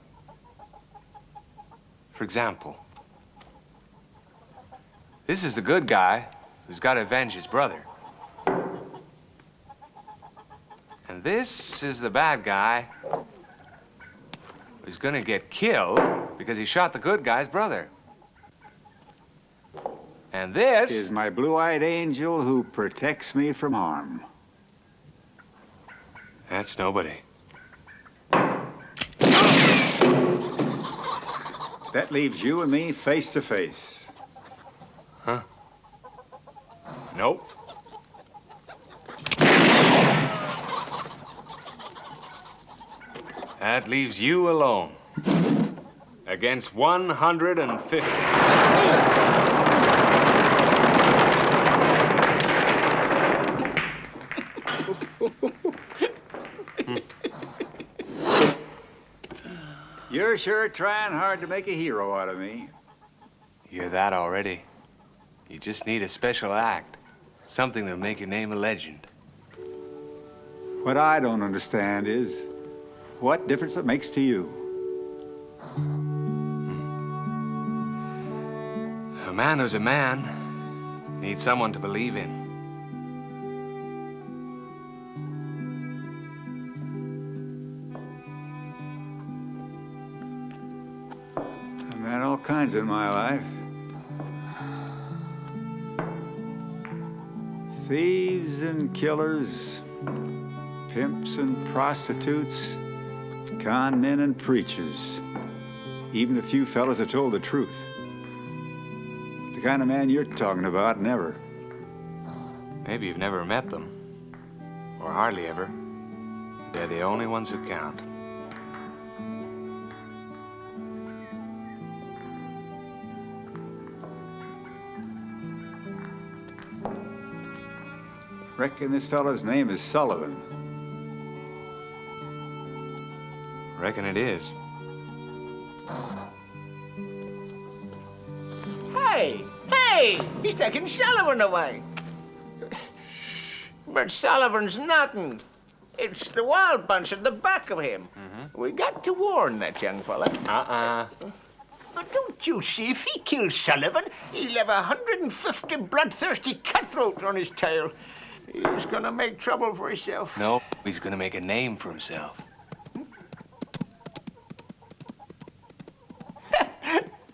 For example, this is the good guy who's got to avenge his brother. And this is the bad guy who's gonna get killed because he shot the good guy's brother. And this is my blue-eyed angel who protects me from harm. That's nobody. That leaves you and me face to face. Huh? Nope. That leaves you alone. Against 150. You're sure trying hard to make a hero out of me. You're that already. You just need a special act. Something that'll make your name a legend. What I don't understand is what difference it makes to you. A man who's a man needs someone to believe in. kinds in my life. Thieves and killers, pimps and prostitutes, con men and preachers. Even a few fellas that told the truth. The kind of man you're talking about, never. Maybe you've never met them. Or hardly ever. They're the only ones who count. Reckon this fella's name is Sullivan. Reckon it is. Hey! Hey! He's taking Sullivan away. But Sullivan's nothing. It's the wild bunch at the back of him. We got to warn that young fella. But don't you see, if he kills Sullivan, he'll have 150 bloodthirsty cutthroats on his tail. He's gonna make trouble for himself. No, he's gonna make a name for himself.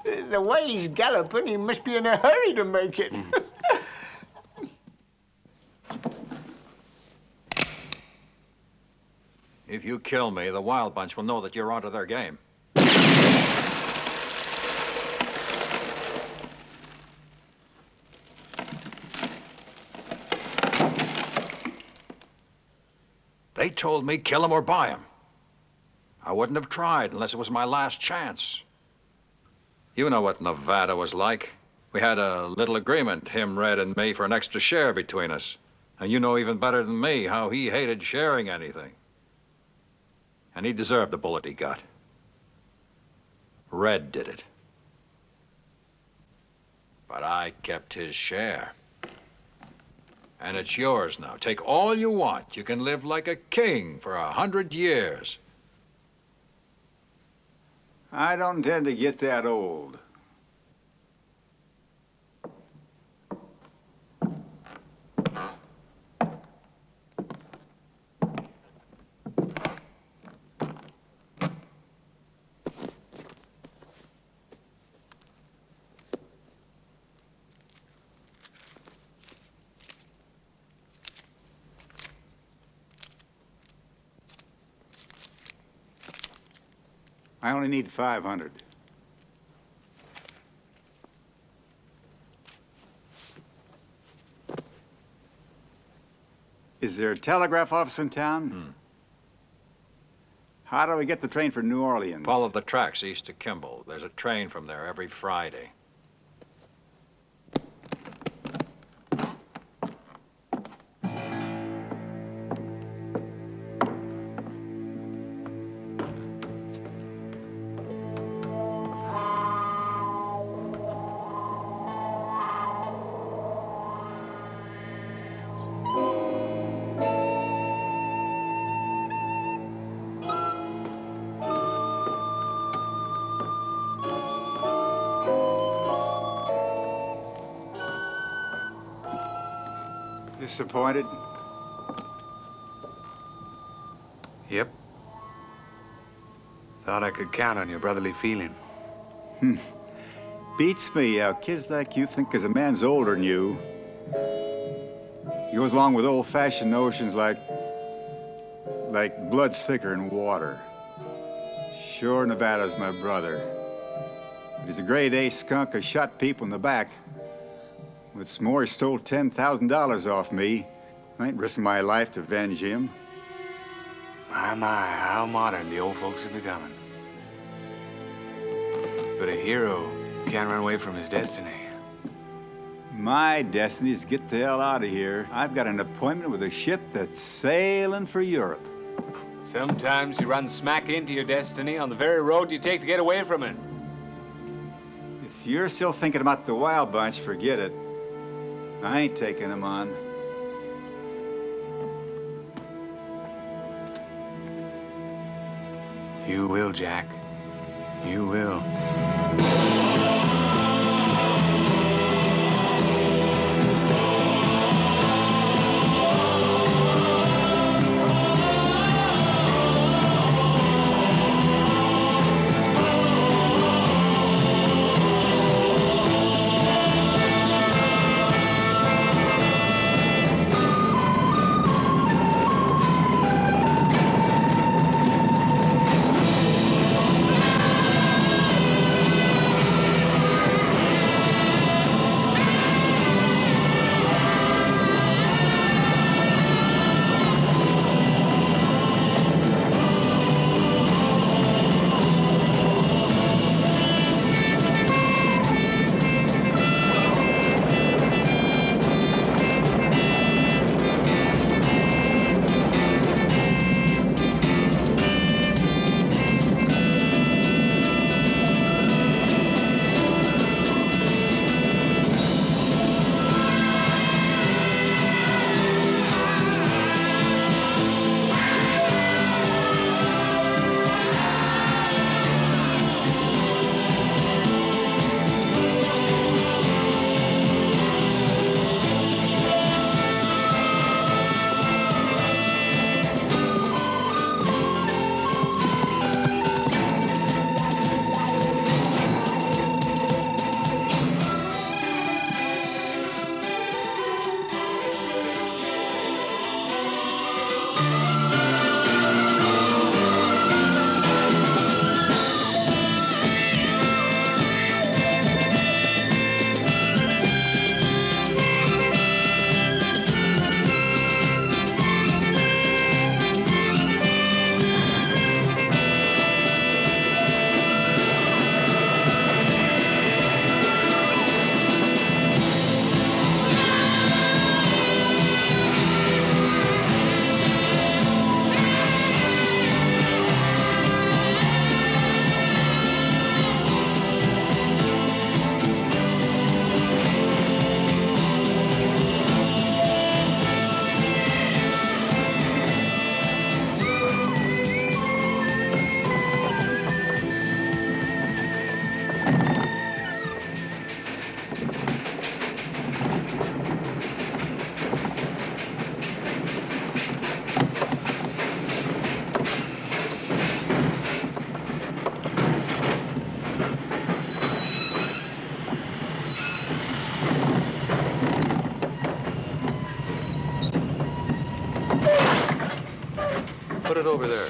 The way he's galloping, he must be in a hurry to make it. If you kill me, the Wild Bunch will know that you're onto their game. They told me kill him or buy him. I wouldn't have tried unless it was my last chance. You know what Nevada was like. We had a little agreement, him, Red, and me, for an extra share between us. And you know even better than me how he hated sharing anything. And he deserved the bullet he got. Red did it. But I kept his share. And it's yours now. Take all you want. You can live like a king for 100 years. I don't intend to get that old. I only need 500. Is there a telegraph office in town? How do we get the train for New Orleans? Follow the tracks east to Kimball. There's a train from there every Friday. Disappointed? Yep. Thought I could count on your brotherly feeling. Beats me how kids like you think 'cause a man's older than you. He goes along with old-fashioned notions like blood's thicker than water. Sure, Nevada's my brother. But he's a grade A skunk who shot people in the back. What's more, he stole $10,000 off me. I ain't risking my life to avenge him. My, how modern the old folks are becoming. But a hero can't run away from his destiny. My destiny is to get the hell out of here. I've got an appointment with a ship that's sailing for Europe. Sometimes you run smack into your destiny on the very road you take to get away from it. If you're still thinking about the Wild Bunch, forget it. I ain't taking them on. You will, Jack. You will. Put it over there.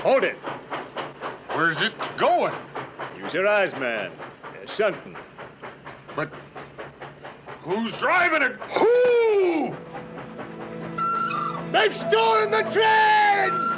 Hold it. Where's it going? Use your eyes, man. There's something. But who's driving it? Who? They've stolen the train!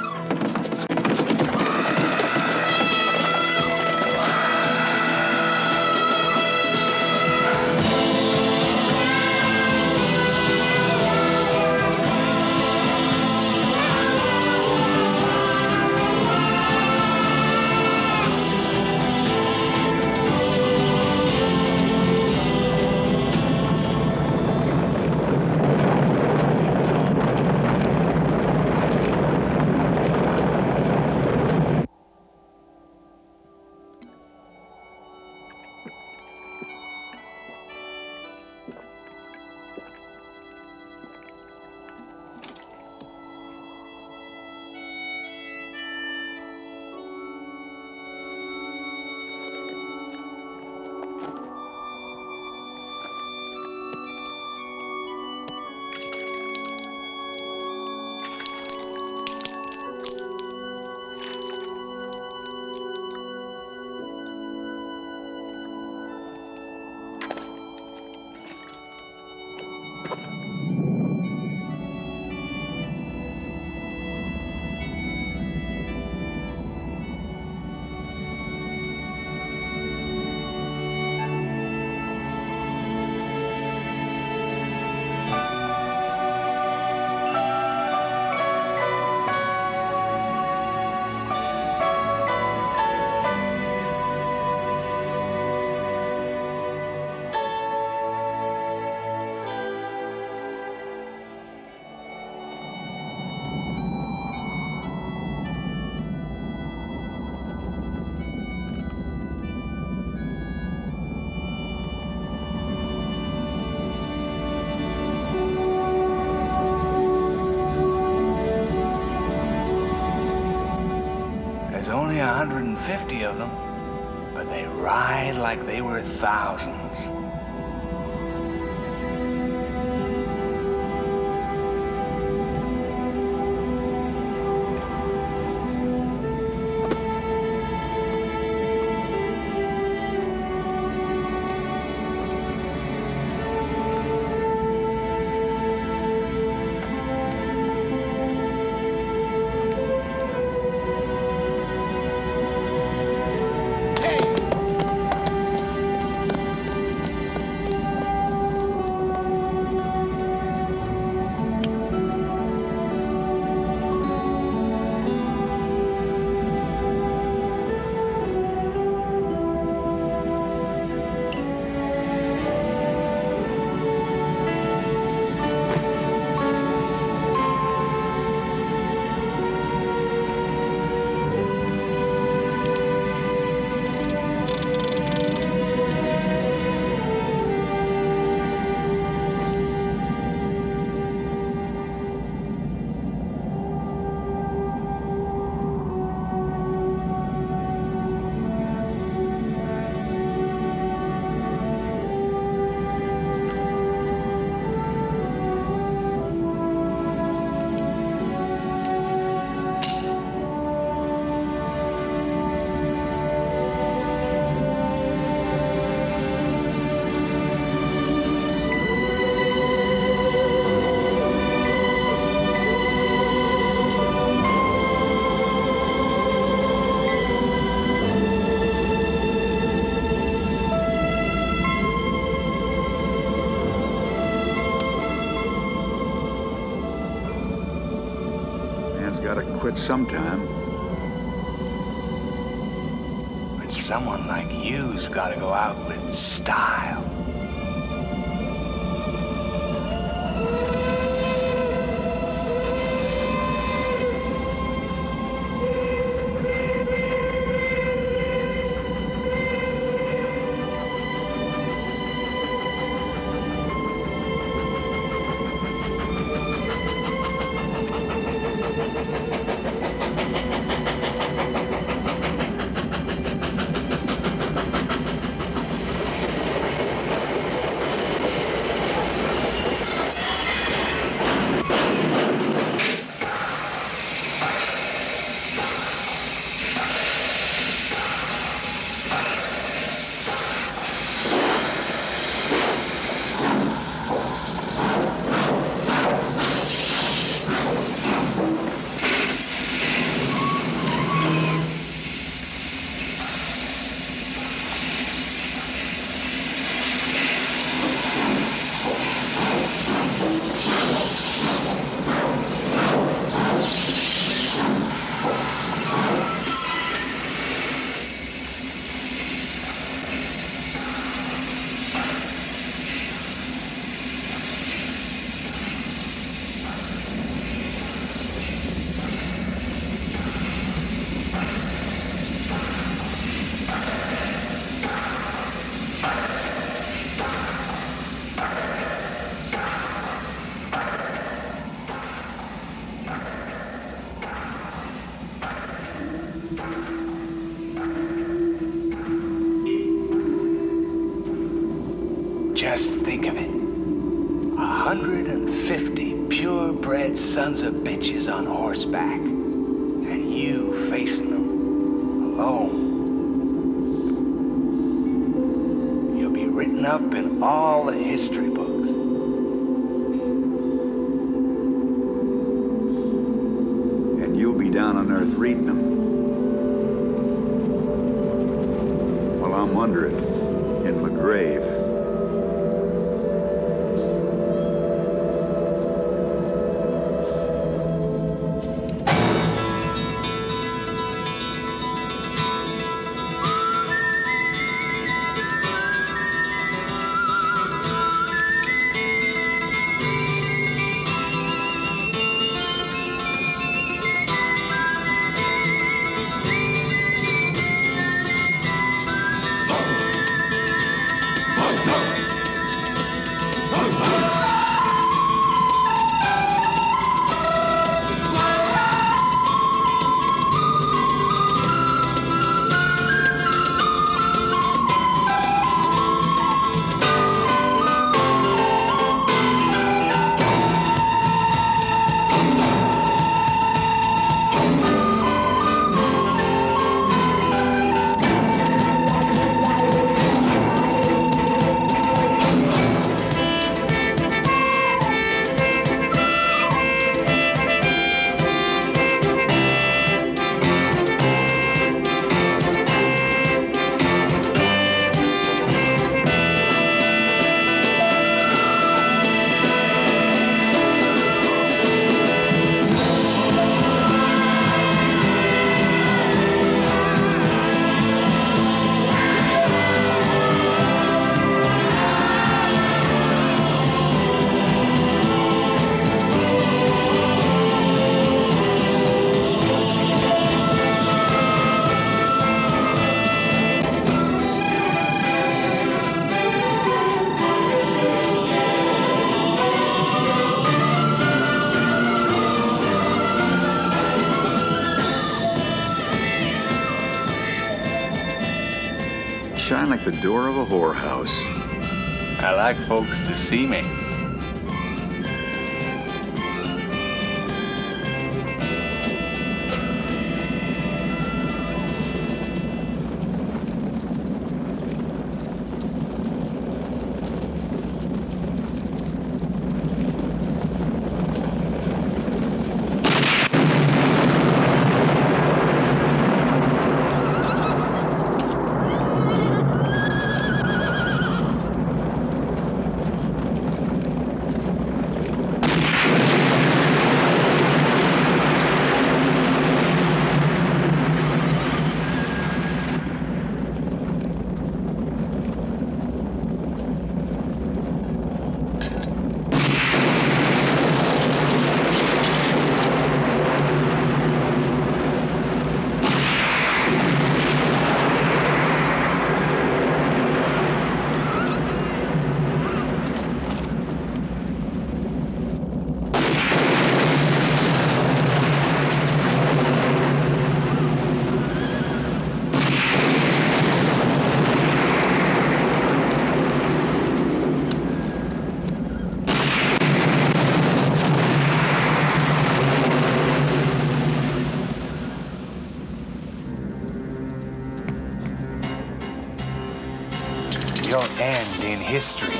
There's only 150 of them, but they ride like they were thousands. Quit sometime. But someone like you's gotta go out with style. Just think of it. 150 purebred sons of bitches on horseback. And you facing them alone. You'll be written up in all the history books. And you'll be down on earth reading them. While I'm wondering in my grave. shine like the door of a whorehouse. I like folks to see me. Your end in history.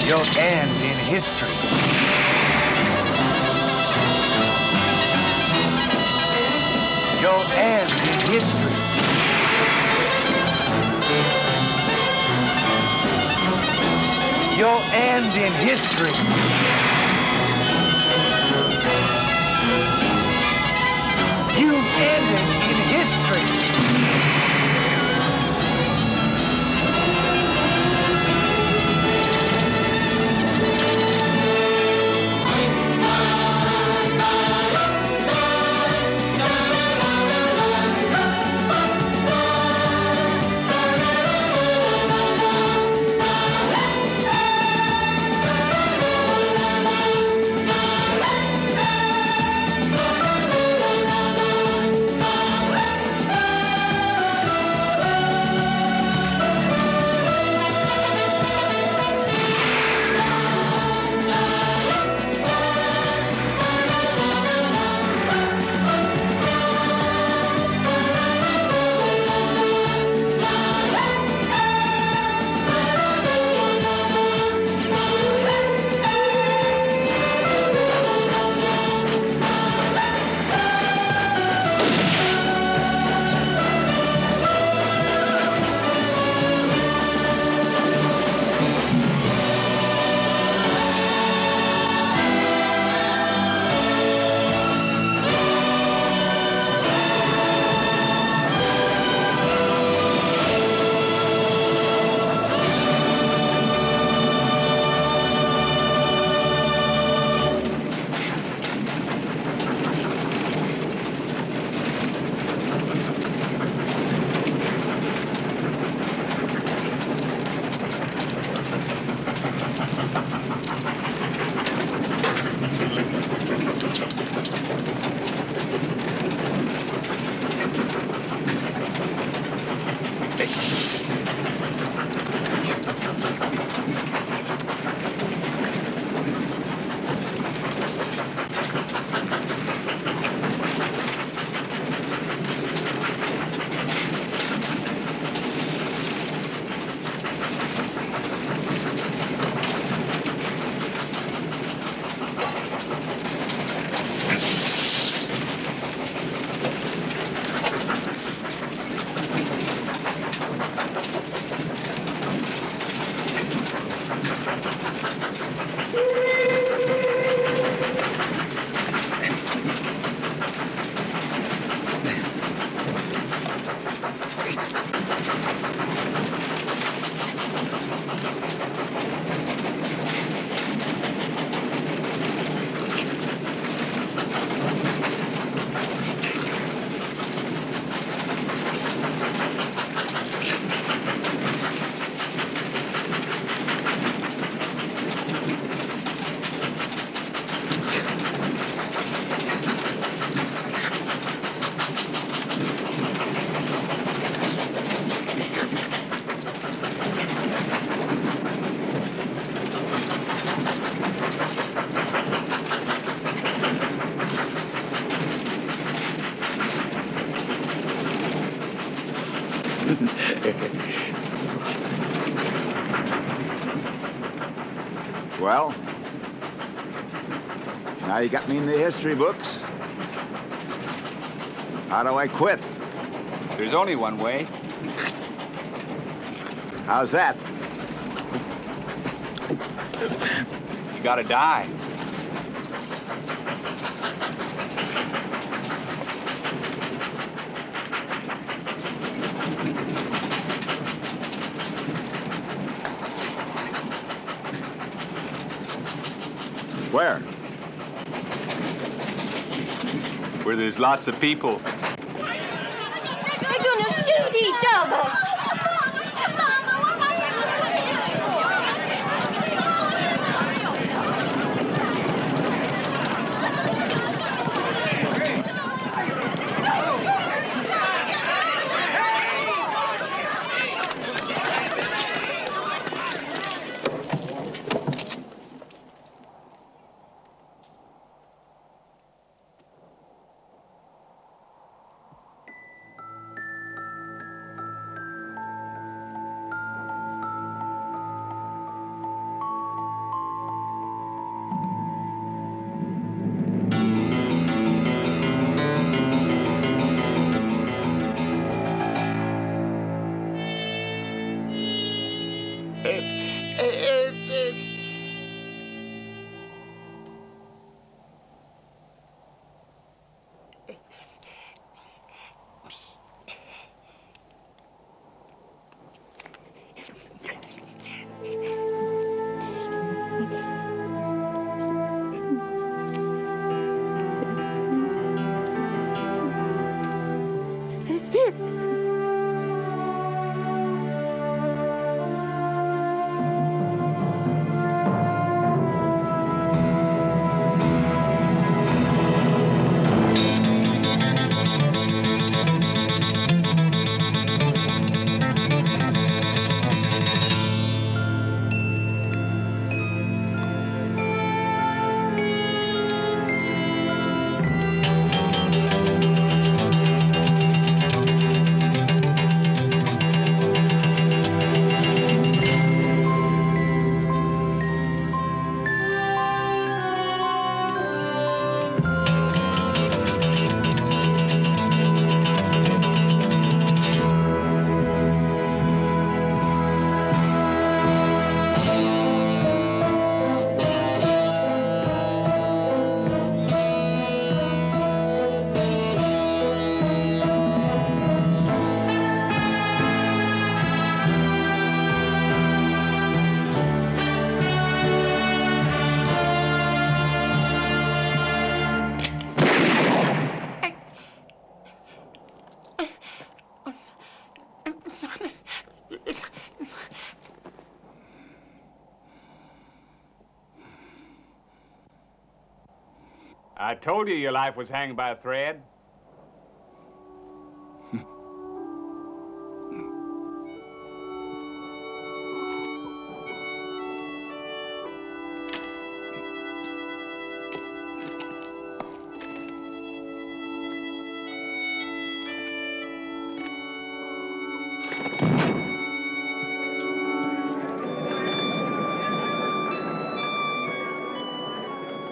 Your end in history. Your end in history. Your end in history. You ended in history. Well, now you got me in the history books. How do I quit? There's only one way. How's that? You gotta die. Where? Where there's lots of people. They're gonna shoot each other. I told you your life was hanging by a thread.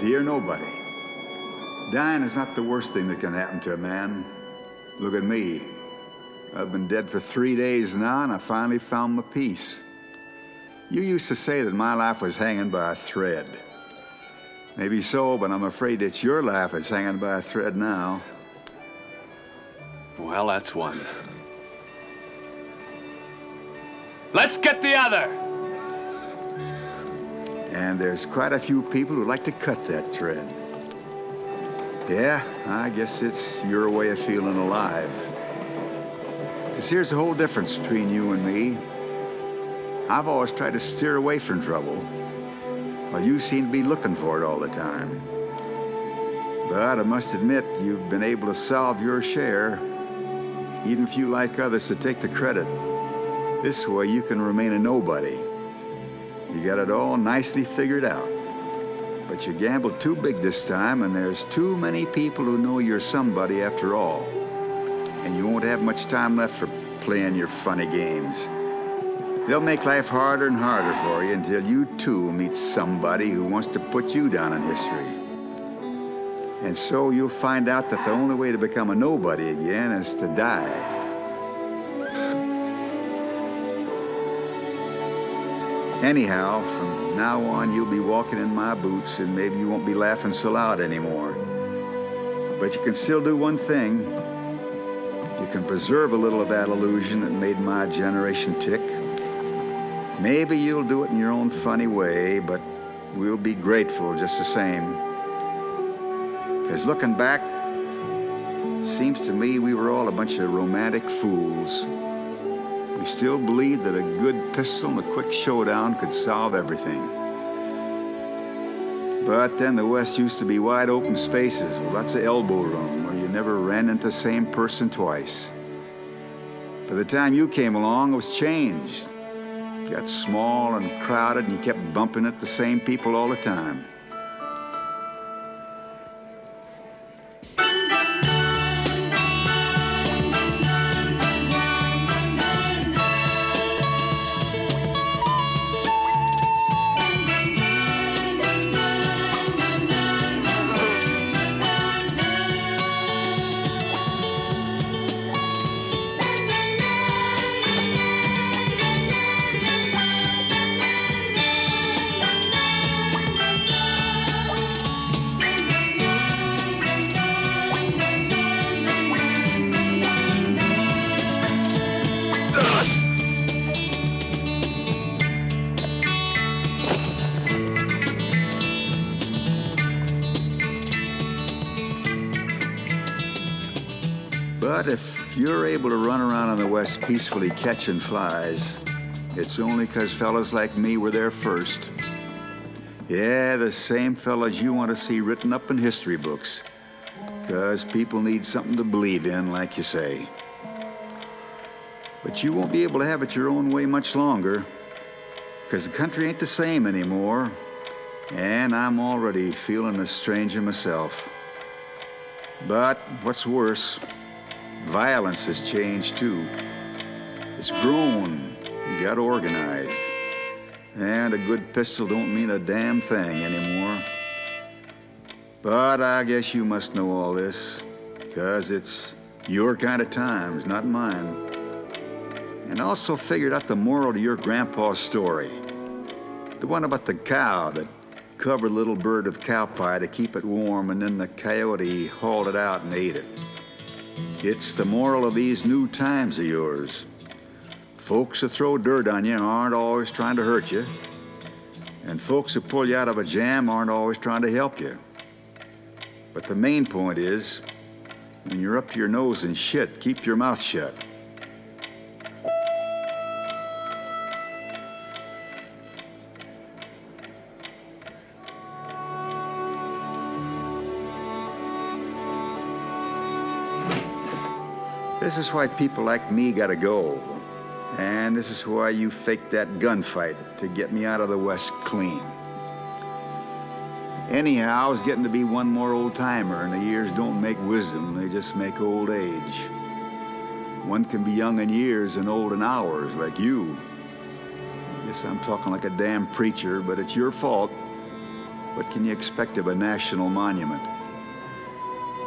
Dear nobody, dying is not the worst thing that can happen to a man. Look at me. I've been dead for 3 days now, and I finally found my peace. You used to say that my life was hanging by a thread. Maybe so, but I'm afraid it's your life that's hanging by a thread now. Well, that's one. Let's get the other! And there's quite a few people who like to cut that thread. Yeah, I guess it's your way of feeling alive. 'Cause here's the whole difference between you and me. I've always tried to steer away from trouble, while you seem to be looking for it all the time. But I must admit, you've been able to solve your share, even if you like others to take the credit. This way you can remain a nobody. You got it all nicely figured out. But you gambled too big this time, and there's too many people who know you're somebody after all. And you won't have much time left for playing your funny games. They'll make life harder and harder for you until you too meet somebody who wants to put you down in history. And so you'll find out that the only way to become a nobody again is to die. Anyhow, from now on, you'll be walking in my boots, and maybe you won't be laughing so loud anymore. But you can still do one thing. You can preserve a little of that illusion that made my generation tick. Maybe you'll do it in your own funny way, but we'll be grateful just the same. Because looking back, seems to me we were all a bunch of romantic fools. We still believed that a good pistol and a quick showdown could solve everything. But then the West used to be wide open spaces with lots of elbow room where you never ran into the same person twice. By the time you came along, it was changed. It got small and crowded, and you kept bumping into the same people all the time. But if you're able to run around in the West peacefully catching flies, it's only 'cause fellas like me were there first. Yeah, the same fellas you want to see written up in history books. 'Cause people need something to believe in, like you say. But you won't be able to have it your own way much longer, 'cause the country ain't the same anymore, and I'm already feeling a stranger myself. But what's worse, violence has changed too. It's grown, you got organized. And a good pistol don't mean a damn thing anymore. But I guess you must know all this, 'cause it's your kind of times, not mine. And also figured out the moral to your grandpa's story. The one about the cow that covered a little bird with cow pie to keep it warm, and then the coyote hauled it out and ate it. It's the moral of these new times of yours. Folks that throw dirt on you aren't always trying to hurt you. And folks that pull you out of a jam aren't always trying to help you. But the main point is, when you're up to your nose in shit, keep your mouth shut. This is why people like me gotta go. And this is why you faked that gunfight to get me out of the West clean. Anyhow, I was getting to be one more old-timer, and the years don't make wisdom, they just make old age. One can be young in years and old in hours, like you. Yes, I'm talking like a damn preacher, but it's your fault. What can you expect of a national monument?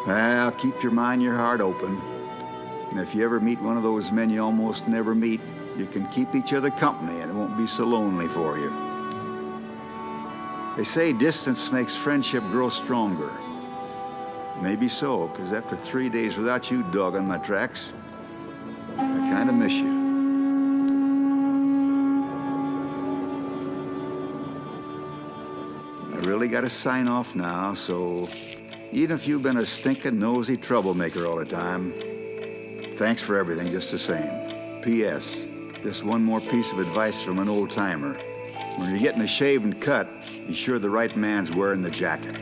Well, keep your mind, your heart open. And if you ever meet one of those men you almost never meet, you can keep each other company and it won't be so lonely for you. They say distance makes friendship grow stronger. Maybe so, 'cause after 3 days without you dogging my tracks, I kind of miss you. I really got to sign off now, so even if you've been a stinking nosy troublemaker all the time, thanks for everything just the same. P.S. Just one more piece of advice from an old-timer. When you're getting a shave and cut, be sure the right man's wearing the jacket.